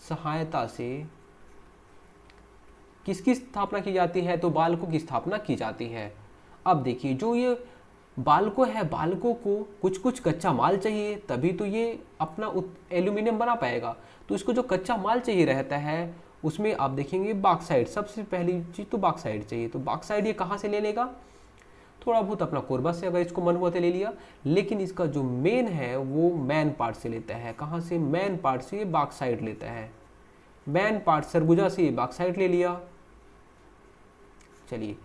सहायता से किसकी स्थापना की जाती है? तो बाल्को की स्थापना की जाती है। अब देखिए जो ये बाल्को है, बाल्को को कुछ कुछ कच्चा माल चाहिए, तभी तो ये अपना एल्यूमिनियम बना पाएगा। तो इसको जो कच्चा माल चाहिए रहता है उसमें आप देखेंगे बॉक्साइट, सबसे पहली चीज़ तो बॉक्साइट चाहिए। तो बॉक्साइट ये कहाँ से ले लेगा? थोड़ा बहुत अपना कोरबा से अगर इसको मन हुआ तो ले लिया, लेकिन इसका जो मेन है वो मैन पार्ट से लेता है। कहाँ से? मैन पार्ट से बॉक्साइट लेता है। मैन पार्ट सरगुजा से बॉक्साइट ले लिया। चलिए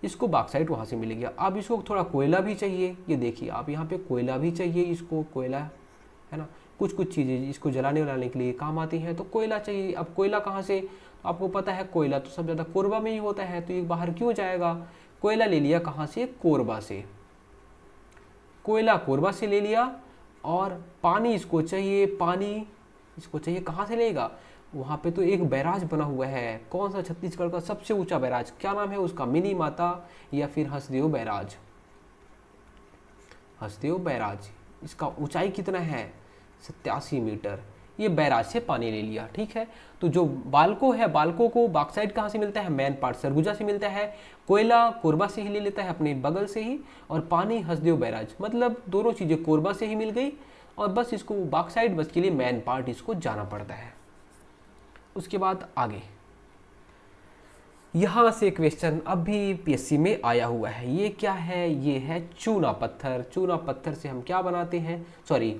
इसको बॉक्साइट वहाँ से मिल गया। अब इसको थोड़ा कोयला भी चाहिए, ये देखिए आप यहाँ पे कोयला भी चाहिए, इसको कोयला है ना, कुछ कुछ चीज़ें इसको जलाने वलाने के लिए काम आती हैं, तो कोयला चाहिए। अब कोयला कहाँ से? तो आपको पता है कोयला तो सब ज़्यादा कोरबा में ही होता है, तो ये बाहर क्यों जाएगा? कोयला ले लिया कहाँ से? कोरबा से। कोयला कोरबा से ले लिया, और पानी इसको चाहिए, पानी इसको चाहिए कहाँ से लेगा? वहाँ पे तो एक बैराज बना हुआ है। कौन सा? छत्तीसगढ़ का सबसे ऊंचा बैराज, क्या नाम है उसका? मिनी माता या फिर हसदेव बैराज। हसदेव बैराज, इसका ऊंचाई कितना है? 87 मीटर। ये बैराज से पानी ले लिया, ठीक है। तो जो बाल्को है, बाल्को को बॉक्साइट कहाँ से मिलता है? मैन पार्ट सरगुजा से मिलता है। कोयला कोरबा से ही ले लेता है अपने बगल से ही, और पानी हसदेव बैराज, मतलब दोनों चीज़ें कोरबा से ही मिल गई, और बस इसको बॉक्साइट बस के लिए मैन पार्ट इसको जाना पड़ता है। उसके बाद आगे यहाँ से क्वेश्चन अभी पीएससी में आया हुआ है। ये क्या है? ये है चूना पत्थर। चूना पत्थर से हम क्या बनाते हैं? सॉरी,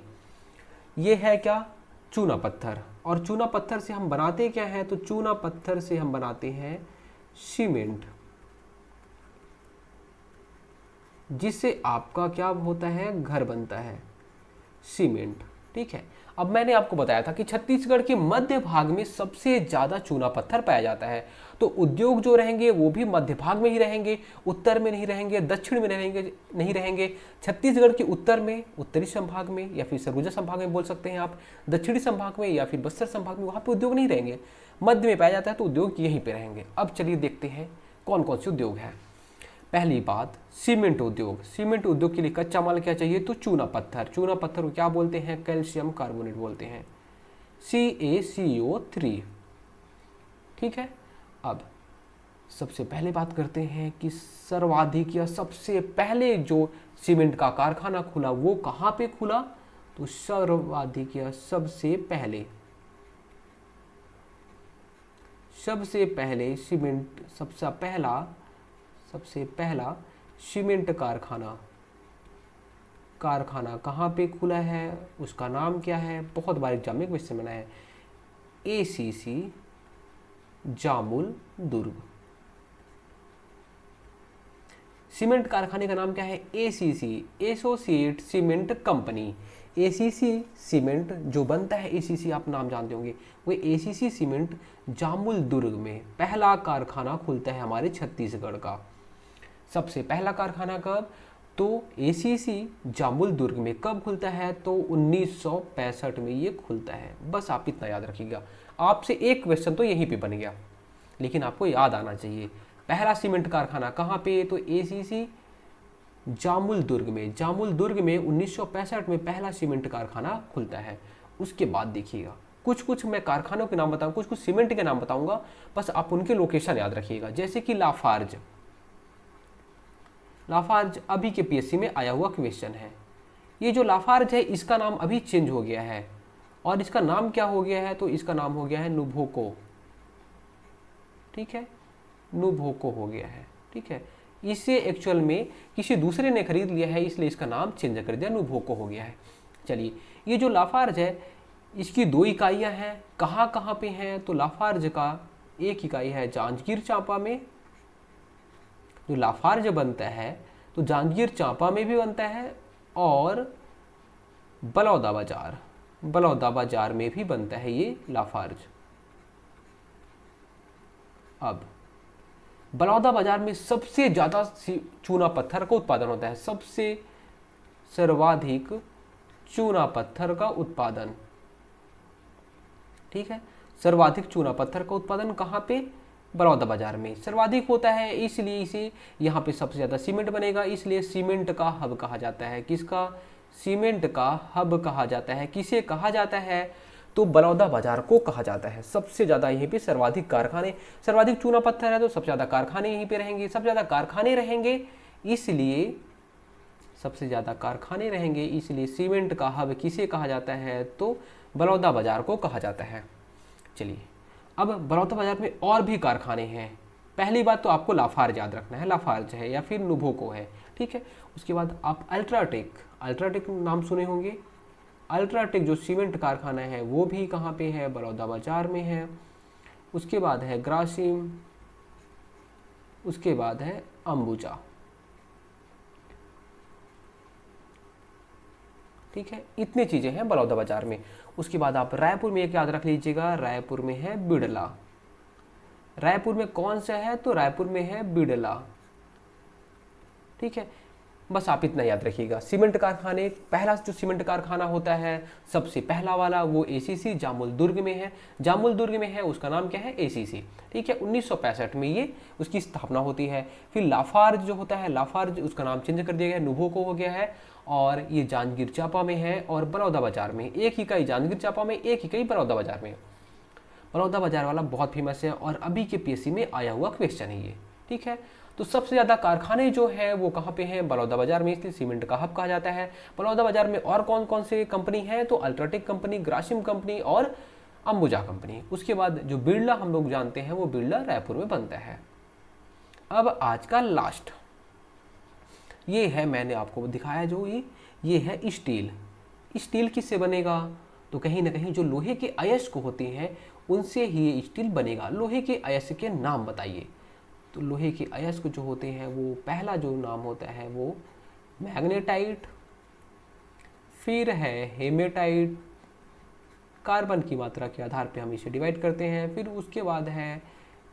ये है क्या? चूना पत्थर। और चूना पत्थर से हम बनाते क्या है? तो चूना पत्थर से हम बनाते हैं सीमेंट, जिससे आपका क्या होता है? घर बनता है, सीमेंट, ठीक है। अब मैंने आपको बताया था कि छत्तीसगढ़ के मध्य भाग में सबसे ज़्यादा चूना पत्थर पाया जाता है, तो उद्योग जो रहेंगे वो भी मध्य भाग में ही रहेंगे, उत्तर में नहीं रहेंगे, दक्षिण में नहीं रहेंगे। छत्तीसगढ़ के उत्तर में, उत्तरी संभाग में या फिर सरगुजा संभाग में बोल सकते हैं आप, दक्षिणी संभाग में या फिर बस्तर संभाग में, वहाँ पे उद्योग नहीं रहेंगे। मध्य में पाया जाता है तो उद्योग यहीं पर रहेंगे। अब चलिए देखते हैं कौन कौन से उद्योग हैं। पहली बात, सीमेंट उद्योग। सीमेंट उद्योग के लिए कच्चा माल क्या चाहिए? तो चूना पत्थर। चूना पत्थर को क्या बोलते हैं? कैल्शियम कार्बोनेट बोलते हैं, CaCO3, ठीक है। अब सबसे पहले बात करते हैं कि सर्वाधिक या सबसे पहले जो सीमेंट का कारखाना खुला वो कहाँ पे खुला? तो सर्वाधिक या सबसे पहले सीमेंट, सबसे पहला सीमेंट कारखाना कहाँ पे खुला है? उसका नाम क्या है? बहुत बार एग्जाम में क्वेश्चन बना है, ACC जामुल दुर्ग। सीमेंट कारखाने का नाम क्या है? ACC, associate cement company. ACC cement जो बनता है, ACC आप नाम जानते होंगे, वो ACC सीमेंट जामुल दुर्ग में पहला कारखाना खुलता है हमारे छत्तीसगढ़ का। सबसे पहला कारखाना कब? तो ACC जामुल दुर्ग में कब खुलता है? तो 1965 में ये खुलता है। बस आप इतना याद रखिएगा। आपसे एक क्वेश्चन तो यहीं पे बन गया, लेकिन आपको याद आना चाहिए पहला सीमेंट कारखाना कहाँ पे? तो ACC जामुल दुर्ग में। जामुल दुर्ग में 1965 में पहला सीमेंट कारखाना खुलता है। उसके बाद देखिएगा कुछ कुछ मैं कारखानों के नाम बताऊँ, कुछ कुछ सीमेंट के नाम बताऊँगा, बस आप उनके लोकेशन याद रखिएगा। जैसे कि लाफार्ज, लाफार्ज अभी के पीएससी में आया हुआ क्वेश्चन है। ये जो लाफार्ज है इसका नाम अभी चेंज हो गया है, और इसका नाम क्या हो गया है, तो इसका नाम हो गया है नुभोको। ठीक है, नुभोको हो गया है। ठीक है, इसे एक्चुअल में किसी दूसरे ने खरीद लिया है, इसलिए इसका नाम चेंज कर दिया, नुभोको हो गया है। चलिए, ये जो लाफार्ज है इसकी 2 इकाइयाँ हैं, कहाँ कहाँ पे हैं, तो लाफार्ज का एक इकाई है जांजगीर चांपा में। जो लाफार्ज बनता है तो जांजगीर चांपा में भी बनता है, और बलौदा बाजार में भी बनता है ये लाफार्ज। अब बलौदा बाजार में सबसे ज़्यादा चूना पत्थर का उत्पादन होता है, सबसे सर्वाधिक चूना पत्थर का उत्पादन। ठीक है, सर्वाधिक चूना पत्थर का उत्पादन कहाँ पे, बलौदा बाजार में सर्वाधिक होता है, इसलिए इसे यहाँ पे सबसे ज़्यादा सीमेंट बनेगा, इसलिए सीमेंट का हब कहा जाता है। किसका, सीमेंट का हब कहा जाता है। किसे कहा जाता है, तो बलौदा बाजार को कहा जाता है। सबसे ज़्यादा यहीं पे सर्वाधिक कारखाने, सर्वाधिक चूना पत्थर है तो सबसे ज़्यादा कारखाने यहीं पे रहेंगे, सबसे ज़्यादा कारखाने रहेंगे, इसलिए सबसे ज़्यादा कारखाने रहेंगे, इसलिए सीमेंट का हब किसे कहा जाता है, तो बलौदा बाजार को कहा जाता है। चलिए, अब बलौदा बाजार में और भी कारखाने हैं। पहली बात तो आपको लाफार्ज याद रखना है, लाफार्ज है या फिर नुभोको है। ठीक है, उसके बाद आप अल्ट्राटेक नाम सुने होंगे। अल्ट्राटेक जो सीमेंट कारखाना है वो भी कहाँ पे है, बलौदा बाजार में है। उसके बाद है ग्रासिम, उसके बाद है अंबुजा। ठीक है, इतनी चीज़ें हैं बलौदा बाजार में। उसके बाद आप रायपुर में एक याद रख लीजिएगा, रायपुर में है बिड़ला। रायपुर में कौन सा है, तो रायपुर में है बिड़ला। ठीक है, बस आप इतना याद रखिएगा। सीमेंट कारखाने, पहला जो सीमेंट कारखाना होता है सबसे पहला वाला वो एसीसी जामुल दुर्ग में है। जामुल दुर्ग में है, उसका नाम क्या है, एसीसी। ठीक है, 1965 में ये उसकी स्थापना होती है। फिर लाफार्ज जो होता है, लाफार्ज उसका नाम चेंज कर दिया गया, नुभोको हो गया है, और ये जांजगीर चांपा में है और बलौदा बाजार में। एक इकाई जांजगीर चांपा में, एक इकाई बलौदा बाजार में। बलौदा बाजार वाला बहुत फेमस है और अभी के पीएससी में आया हुआ क्वेश्चन है ये। ठीक है, तो सबसे ज़्यादा कारखाने जो है वो कहाँ पे हैं, बलौदा बाजार में, इसलिए सीमेंट का हब कहा जाता है। बलौदा बाजार में और कौन कौन से कंपनी है, तो अल्ट्राटेक कंपनी, ग्रासिम कंपनी और अंबुजा कंपनी। उसके बाद जो बिड़ला हम लोग जानते हैं वो बिड़ला रायपुर में बनता है। अब आज का लास्ट ये है, मैंने आपको दिखाया जो ये है स्टील। स्टील किससे बनेगा, तो कहीं ना कहीं जो लोहे के अयस्क होते हैं उनसे ही ये स्टील बनेगा। लोहे के अयस्क के नाम बताइए, तो लोहे के अयस्क जो होते हैं वो पहला जो नाम होता है वो मैग्नेटाइट, फिर है हेमेटाइट, कार्बन की मात्रा के आधार पे हम इसे डिवाइड करते हैं, फिर उसके बाद है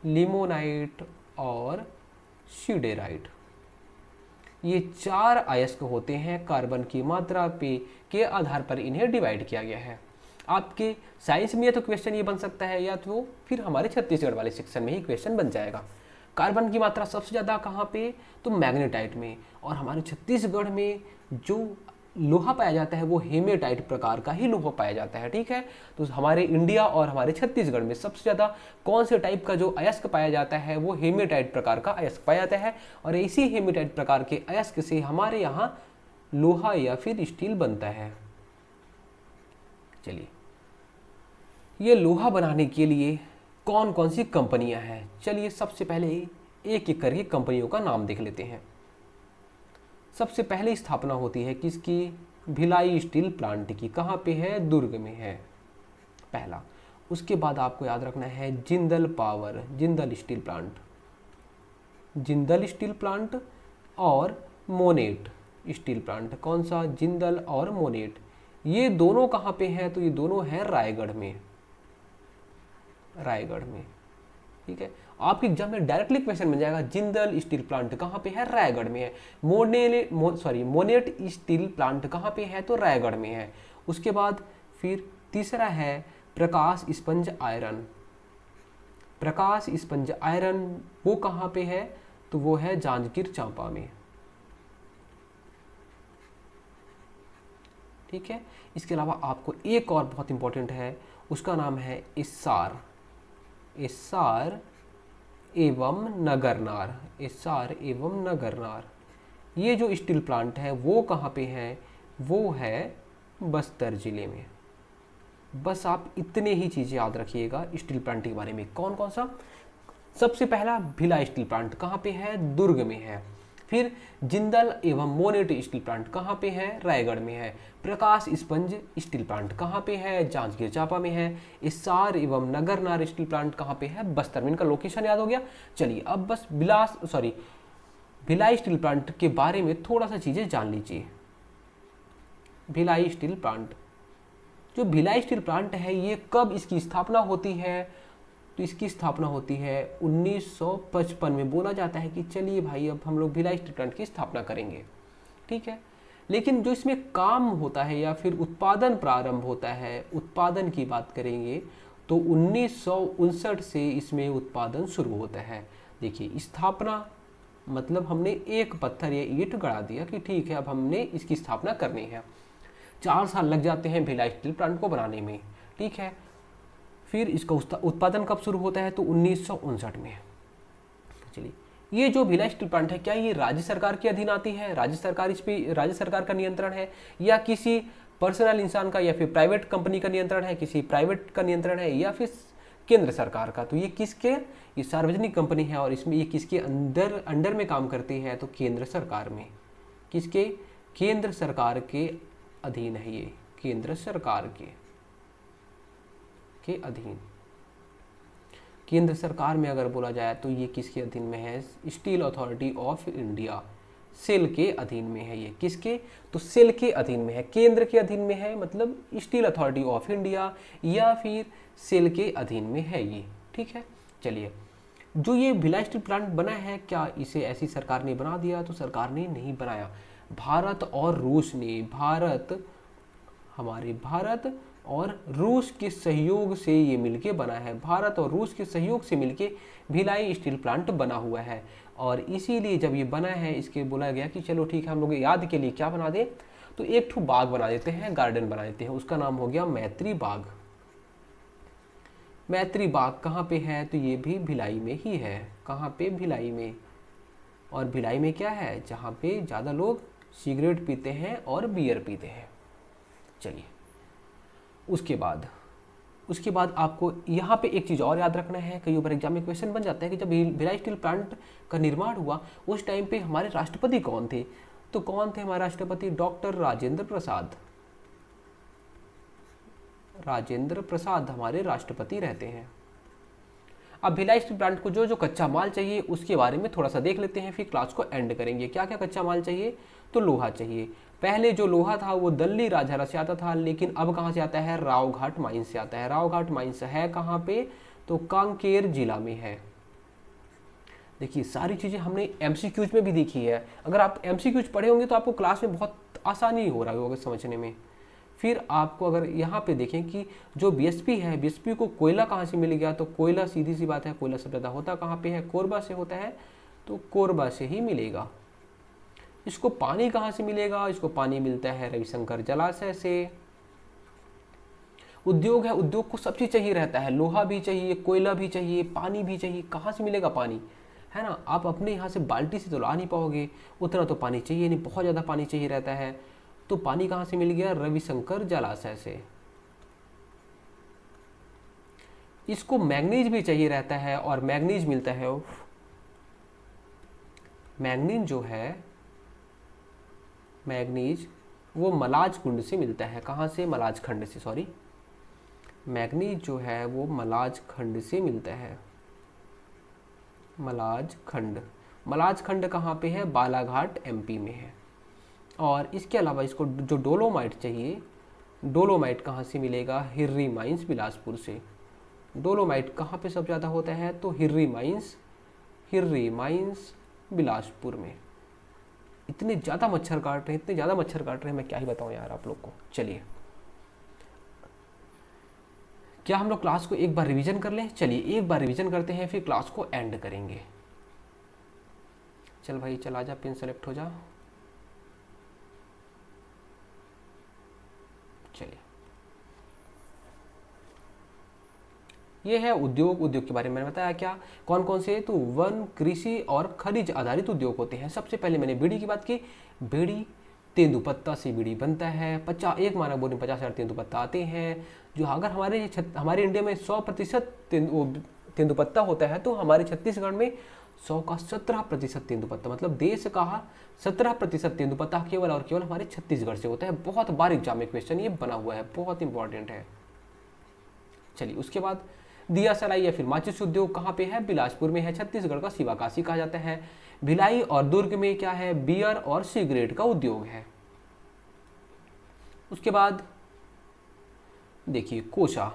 लिमोनाइट और सीडेराइट। ये 4 अयस्क होते हैं, कार्बन की मात्रा पे के आधार पर इन्हें डिवाइड किया गया है। आपके साइंस में या तो क्वेश्चन ये बन सकता है या तो फिर हमारे छत्तीसगढ़ वाले सेक्शन में ही क्वेश्चन बन जाएगा। कार्बन की मात्रा सबसे ज़्यादा कहाँ पे, तो मैग्नेटाइट में, और हमारे छत्तीसगढ़ में जो लोहा पाया जाता है वो हेमेटाइट प्रकार का ही लोहा पाया जाता है। ठीक है, तो हमारे इंडिया और हमारे छत्तीसगढ़ में सबसे ज़्यादा कौन से टाइप का जो अयस्क पाया जाता है वो हेमेटाइट प्रकार का अयस्क पाया जाता है, और इसी हेमेटाइट प्रकार के अयस्क से हमारे यहाँ लोहा या फिर स्टील बनता है। चलिए, ये लोहा बनाने के लिए कौन कौन सी कंपनियां हैं, चलिए सबसे पहले एक एक करके कंपनियों का नाम देख लेते हैं। सबसे पहले स्थापना होती है किसकी, भिलाई स्टील प्लांट की। कहाँ पे है, दुर्ग में है पहला। उसके बाद आपको याद रखना है Jindal power, Jindal steel plant, Jindal steel plant और मोनेट स्टील प्लांट। कौन सा, जिंदल और मोनेट। ये दोनों कहाँ पे हैं, तो ये दोनों हैं रायगढ़ में, रायगढ़ में। ठीक है, आपके एग्जाम में डायरेक्टली क्वेश्चन बन जाएगा, जिंदल स्टील प्लांट कहाँ पे है, रायगढ़ में है। मोनेट स्टील प्लांट कहाँ पे है, तो रायगढ़ में है। उसके बाद फिर तीसरा है प्रकाश स्पंज आयरन। प्रकाश स्पंज आयरन वो कहाँ पे है, तो वो है जांजगीर चांपा में। ठीक है, इसके अलावा आपको एक और बहुत इंपॉर्टेंट है, उसका नाम है इस्सार, इस्सार एवं नगरनार, इस्सार एवं नगरनार। ये जो स्टील प्लांट है वो कहाँ पे है, वो है बस्तर जिले में। बस आप इतने ही चीज़ें याद रखिएगा स्टील प्लांट के बारे में। कौन कौन सा? सबसे पहला भिलाई स्टील प्लांट कहाँ पे है, दुर्ग में है। फिर जिंदल एवं मोनेट स्टील प्लांट कहाँ पे है, रायगढ़ में है। प्रकाश स्पंज स्टील प्लांट कहाँ पे है, जांजगीर चांपा में है। इस्सार एवं नगरनार स्टील प्लांट कहाँ पे है, बस्तर में। इनका लोकेशन याद हो गया। चलिए अब बस भिलाई स्टील प्लांट के बारे में थोड़ा सा चीज़ें जान लीजिए। भिलाई स्टील प्लांट, जो भिलाई स्टील प्लांट है ये कब इसकी स्थापना होती है, तो इसकी स्थापना होती है 1955 में। बोला जाता है कि चलिए भाई अब हम लोग भिलाई स्टील प्लांट की स्थापना करेंगे, ठीक है। लेकिन जो इसमें काम होता है या फिर उत्पादन प्रारंभ होता है, उत्पादन की बात करेंगे तो 1959 से इसमें उत्पादन शुरू होता है। देखिए स्थापना मतलब हमने एक पत्थर या ईंट गड़ा दिया कि ठीक है अब हमने इसकी स्थापना करनी है। 4 साल लग जाते हैं भिलाई स्टील प्लांट को बनाने में, ठीक है। फिर इसका उत्पादन कब शुरू होता है, तो 1959 में। चलिए ये जो भिलाई स्टील प्लांट है क्या ये राज्य सरकार के अधीन आती है, राज्य सरकार का नियंत्रण है, या किसी पर्सनल इंसान का या फिर प्राइवेट कंपनी का नियंत्रण है, किसी प्राइवेट का नियंत्रण है, या फिर केंद्र सरकार का? तो ये किसके, ये सार्वजनिक कंपनी है और इसमें ये किसके अंडर में काम करती है, तो केंद्र सरकार में। किसके, केंद्र सरकार के अधीन है ये, केंद्र सरकार के अधीन। केंद्र सरकार में अगर बोला जाए तो ये किसके अधीन में है, steel authority of India, SAIL के अधीन में है ये। किसके, तो सेल के अधीन में है, केंद्र के अधीन में है, मतलब स्टील अथॉरिटी ऑफ इंडिया या फिर सेल के अधीन में है ये, ठीक है। चलिए जो ये भिलाई स्टील प्लांट बना है क्या इसे ऐसी सरकार ने बना दिया, तो सरकार ने नहीं बनाया। भारत और रूस ने, हमारे भारत और रूस के सहयोग से ये मिलके बना है। भारत और रूस के सहयोग से मिलके भिलाई स्टील प्लांट बना हुआ है। और इसीलिए जब ये बना है इसके बोला गया कि चलो ठीक है हम लोग याद के लिए क्या बना दें, तो एक ठो बाग बना देते हैं, गार्डन बना देते हैं, उसका नाम हो गया मैत्री बाग। मैत्री बाग कहाँ पे है, तो ये भी भिलाई में ही है। कहाँ पे, भिलाई में। और भिलाई में क्या है, जहाँ पे ज़्यादा लोग सिगरेट पीते हैं और बियर पीते हैं। चलिए उसके बाद आपको यहाँ पे एक चीज़ और याद रखना है, कई बार एग्जाम में क्वेश्चन बन जाता है कि जब भिलाई स्टील प्लांट का निर्माण हुआ उस टाइम पे हमारे राष्ट्रपति कौन थे, तो कौन थे हमारे राष्ट्रपति, डॉक्टर राजेंद्र प्रसाद। राजेंद्र प्रसाद हमारे राष्ट्रपति रहते हैं। अब भिलाई स्टील प्लांट को जो जो कच्चा माल चाहिए उसके बारे में थोड़ा सा देख लेते हैं, फिर क्लास को एंड करेंगे। क्या क्या कच्चा माल चाहिए, तो लोहा चाहिए। पहले जो लोहा था वो दिल्ली राजहरा से आता था, लेकिन अब कहाँ से आता है, रावघाट माइंस से आता है। रावघाट माइंस है कहाँ पे, तो कांकेर जिला में है। देखिए सारी चीज़ें हमने एमसीक्यूज में भी देखी है, अगर आप एमसीक्यूज पढ़े होंगे तो आपको क्लास में बहुत आसानी हो रहा होगा समझने में। फिर आपको अगर यहाँ पे देखें कि जो बीएसपी है, बीएसपी को कोयला कहाँ से मिल गया, तो कोयला सीधी सी बात है, कोयला सबसे ज़्यादा होता कहाँ पे है, कोरबा से होता है, तो कोरबा से ही मिलेगा। इसको पानी कहाँ से मिलेगा, इसको पानी मिलता है रविशंकर जलाशय से। उद्योग है, उद्योग को सब चीज़ चाहिए रहता है, लोहा भी चाहिए, कोयला भी चाहिए, पानी भी चाहिए। कहाँ से मिलेगा पानी, है ना, आप अपने यहाँ से बाल्टी से तो ला नहीं पाओगे, उतना तो पानी चाहिए नहीं, बहुत ज़्यादा पानी चाहिए रहता है। तो पानी कहाँ से मिल गया, रविशंकर जलाशय से। इसको मैग्नीज भी चाहिए रहता है, और मैग्नीज मिलता है, मैग्नीज जो है, मैग्नीज वो मलाज कुंड से मिलता है। कहाँ से, मलाज खंड से, सॉरी, मैग्नीज जो है वो मलाज खंड से मिलता है। मलाज खंड कहाँ पे है, बालाघाट एमपी में है। और इसके अलावा इसको जो डोलोमाइट चाहिए, डोलोमाइट कहाँ से मिलेगा, हिर्री माइंस बिलासपुर से। डोलोमाइट कहाँ पे सब ज़्यादा होता है, तो हिर्री माइंस बिलासपुर में। इतने ज़्यादा मच्छर काट रहे हैं, मैं क्या ही बताऊँ यार आप लोग को। चलिए क्या हम लोग क्लास को एक बार रिवीजन कर लें, चलिए एक बार रिवीजन करते हैं, फिर क्लास को एंड करेंगे। चल भाई चल आजा, पिन सेलेक्ट हो जा। चलिए ये है उद्योग। उद्योग के बारे में मैंने बताया क्या, कौन कौन से, तो वन, कृषि और खनिज आधारित उद्योग होते हैं। सबसे पहले मैंने बीड़ी की बात की। बीड़ी, तेंदुपत्ता से बीड़ी बनता है। 50, एक मानक बोरी में 50,000 तेंदुपत्ता आते हैं। जो अगर हमारे इंडिया में 100% तेंदुपत्ता होता है, तो हमारे छत्तीसगढ़ में 100 का 17% तेंदुपत्ता, मतलब देश का 17% तेंदुपत्ता केवल और केवल हमारे छत्तीसगढ़ से होता है। बहुत बार एग्जाम में क्वेश्चन ये बना हुआ है, बहुत इंपॉर्टेंट है। चलिए, उसके बाद दिया सलाई या फिर माचिस उद्योग कहाँ पे है, बिलासपुर में है। छत्तीसगढ़ का शिवाकाशी कहा जाता है। भिलाई और दुर्ग में क्या है, बियर और सिगरेट का उद्योग है। उसके बाद देखिए कोसा।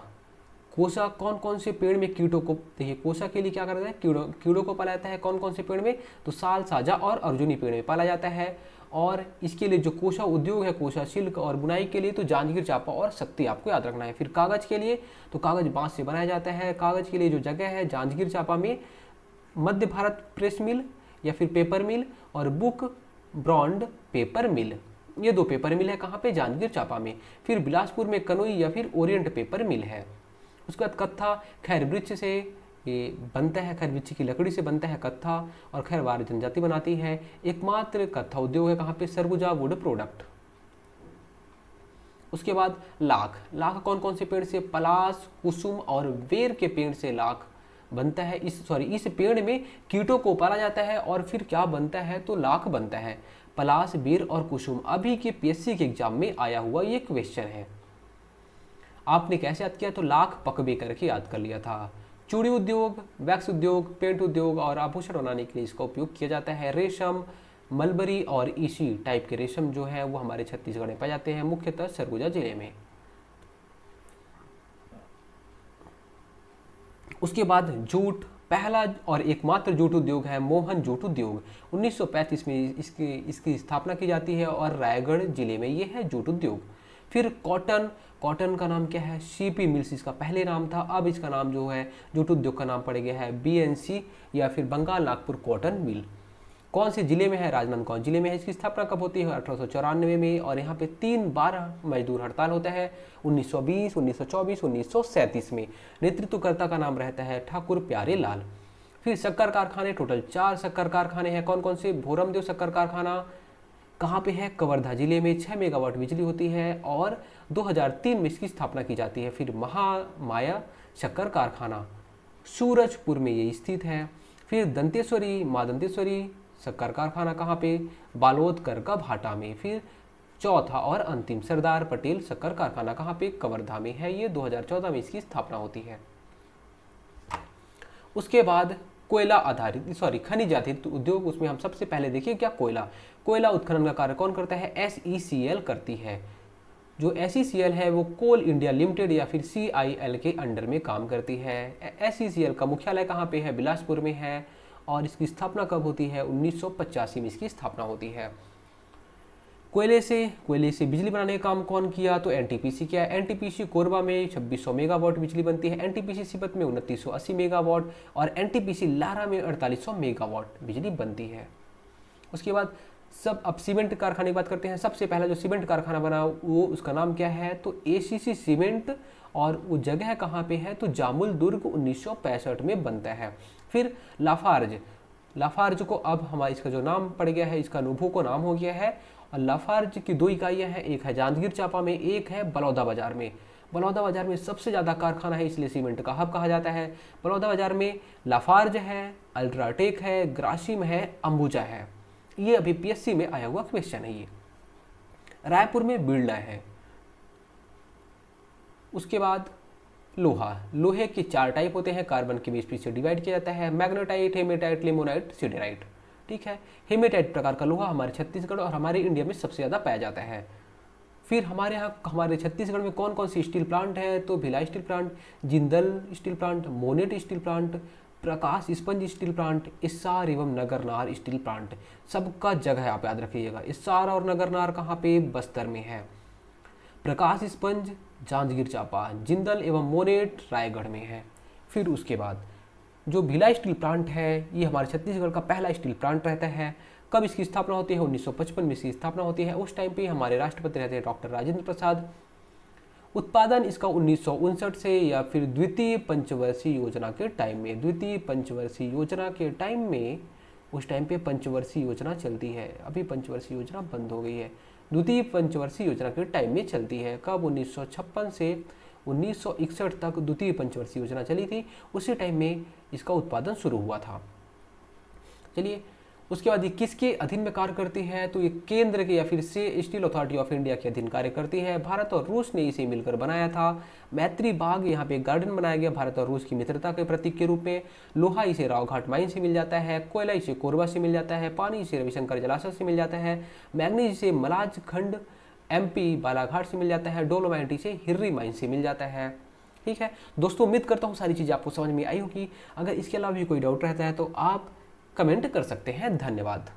कोसा कौन कौन से पेड़ में कीटों को, देखिए कोसा के लिए क्या करता है, कीड़ों को पाला जाता है। कौन कौन से पेड़ में, तो साल, साजा और अर्जुनी पेड़ में पाला जाता है। और इसके लिए जो कोसा उद्योग है, कोसा सिल्क और बुनाई के लिए तो जांजगीर चांपा और शक्ति आपको याद रखना है। फिर कागज के लिए तो कागज बांस से बनाया जाता है। कागज के लिए जो जगह है जांजगीर चांपा में मध्य भारत प्रेस मिल या फिर पेपर मिल और बुक ब्रॉन्ड पेपर मिल, ये 2 पेपर मिल है कहाँ पे, जांजगीर चांपा में। फिर बिलासपुर में कनोई या फिर ओरिएंट पेपर मिल है। उसके बाद कत्था, खैर वृक्ष से ये बनता है, खैर वृक्ष की लकड़ी से बनता है कत्था और खैरवार जनजाति बनाती है। एकमात्र कत्था उद्योग है कहाँ पे, सरगुजा वुड प्रोडक्ट। उसके बाद लाख। लाख कौन कौन से पेड़ से, पलाश, कुसुम और बेर के पेड़ से लाख बनता है। इस पेड़ में कीटों को पाला जाता है और फिर क्या बनता है, तो लाख बनता है। पलाश, बेर और कुसुम अभी के पीएससी के एग्जाम में आया हुआ ये क्वेश्चन है। आपने कैसे याद किया, तो लाख पकबे करके याद कर लिया था। चूड़ी उद्योग, वैक्स उद्योग, पेंट उद्योग और आभूषण बनाने के लिए इसका उपयोग किया जाता है। रेशम, मलबरी और इसी टाइप के रेशम जो है वो हमारे छत्तीसगढ़ में पाए जाते हैं, मुख्यतः सरगुजा जिले में। उसके बाद जूट, पहला और एकमात्र जूट उद्योग है मोहन जूट उद्योग। 1935 में इसकी स्थापना की जाती है और रायगढ़ जिले में ये है जूट उद्योग। फिर कॉटन, कॉटन का नाम क्या है, सीपी मिल्स इसका पहले नाम था। अब इसका नाम जो है जूट उद्योग का नाम पड़ गया है बीएनसी या फिर बंगाल नागपुर कॉटन मिल। कौन से जिले में है, राजनांदगांव जिले में है। इसकी स्थापना कब होती है, 1894 में। और यहाँ पे 3 बार मजदूर हड़ताल होता है, 1920, 1924, 1937 में। नेतृत्वकर्ता का नाम रहता है ठाकुर प्यारे लाल। फिर शक्कर कारखाने, टोटल 4 शक्कर कारखाने हैं। कौन कौन से, भोरमदेव शक्कर कारखाना कहाँ पे है, कवर्धा जिले में, 6 मेगावाट बिजली होती है और 2003 में इसकी स्थापना की जाती है। फिर महामाया शक्कर कारखाना सूरजपुर में ये स्थित है। फिर दंतेश्वरी, माँ दंतेश्वरी शक्कर कारखाना कहाँ पे, बालोद करका भाटा में। फिर चौथा और अंतिम सरदार पटेल शक्कर कारखाना कहाँ पे, कवर्धा में है। ये 2014 में इसकी स्थापना होती है। उसके बाद कोयला आधारित, खनिज आधारित उद्योग, उसमें हम सबसे पहले देखिए क्या, कोयला उत्खनन का कार्य कौन करता है, SECL करती है। जो SECL है वो कोल इंडिया लिमिटेड या फिर CIL के अंडर में काम करती है। SECL का मुख्यालय कहाँ पे है, बिलासपुर में है। और इसकी स्थापना कब होती है, 1985 में इसकी स्थापना होती है। कोयले से बिजली बनाने का काम कौन किया, तो NTPC किया। NTPC कोरबा में 2600 मेगावाट बिजली बनती है। NTPC सिबत में 2980 मेगावाट और NTPC लारा में 4800 मेगावाट बिजली बनती है। उसके बाद अब सीमेंट कारखाने की बात करते हैं। सबसे पहला जो सीमेंट कारखाना बना वो उसका नाम क्या है, तो ACC सीमेंट। और वो जगह कहाँ पे है, तो जामुल दुर्ग 1965 में बनता है। फिर लाफार्ज को अब हमारा इसका जो नाम पड़ गया है, इसका नुभो को नाम हो गया है। और लाफार्ज की 2 इकाइयाँ हैं, एक है जांजगीर चांपा में, एक है बलौदा बाजार में। बलौदा बाजार में सबसे ज़्यादा कारखाना है, इसलिए सीमेंट का हब कहा जाता है। बलौदा बाजार में लाफार्ज है, अल्ट्राटेक है, ग्रासिम है, अंबुजा है। ये अभी PSC में आया हुआ क्वेश्चन है। ये रायपुर में बिरला है। उसके बाद लोहे के 4 टाइप होते हैं, कार्बन के 20 से डिवाइड किया जाता है, मैग्नेटाइट, हेमेटाइट, लिमोनाइट, सिडेराइट। ठीक है, हेमेटाइट प्रकार का लोहा हमारे छत्तीसगढ़ और हमारे इंडिया में सबसे ज़्यादा पाया जाता है। फिर हमारे छत्तीसगढ़ में कौन कौन सी स्टील प्लांट है, तो Bhilai steel plant, Jindal steel plant, Monnet steel plant, Prakash sponge steel plant, Essar एवं नगरनार स्टील प्लांट। सबका जगह आप याद रखिएगा, इस्सार और नगरनार कहाँ पे, बस्तर में है। प्रकाश स्पंज जांजगीर चांपा, जिंदल एवं मोनेट रायगढ़ में है। फिर उसके बाद जो भिलाई स्टील प्लांट है ये हमारे छत्तीसगढ़ का पहला स्टील प्लांट रहता है। कब इसकी स्थापना होती है, 1955 में इसकी स्थापना होती है। उस टाइम पे हमारे राष्ट्रपति रहते हैं डॉक्टर राजेंद्र प्रसाद। उत्पादन इसका 1959 से या फिर द्वितीय पंचवर्षीय योजना के टाइम में, द्वितीय पंचवर्षीय योजना के टाइम में, उस टाइम पे पंचवर्षीय योजना चलती है, अभी पंचवर्षीय योजना बंद हो गई है, द्वितीय पंचवर्षीय योजना के टाइम में चलती है। कब? 1956 से 1961 तक द्वितीय पंचवर्षीय योजना चली थी, उसी टाइम में इसका उत्पादन शुरू हुआ था। चलिए, उसके बाद ये किसके अधीन में कार्य करती है? तो ये केंद्र के या फिर से स्टील अथॉरिटी ऑफ इंडिया के अधीन कार्य करती है। भारत और रूस ने इसे मिलकर बनाया था। मैत्री बाग, यहाँ पे गार्डन बनाया गया भारत और रूस की मित्रता के प्रतीक के रूप में। लोहा इसे रावघाट माइन से मिल जाता है, कोयला इसे कोरबा से मिल जाता है, पानी इसे रविशंकर जलाशय से मिल जाता है, मैग्नीज इसे मलाज खंड MP बालाघाट से मिल जाता है, डोलोमाइट इसे हिर्री माइन से मिल जाता है। ठीक है दोस्तों, उम्मीद करता हूँ सारी चीज़ें आपको समझ में आई होगी। अगर इसके अलावा भी कोई डाउट रहता है तो आप कमेंट कर सकते हैं। धन्यवाद।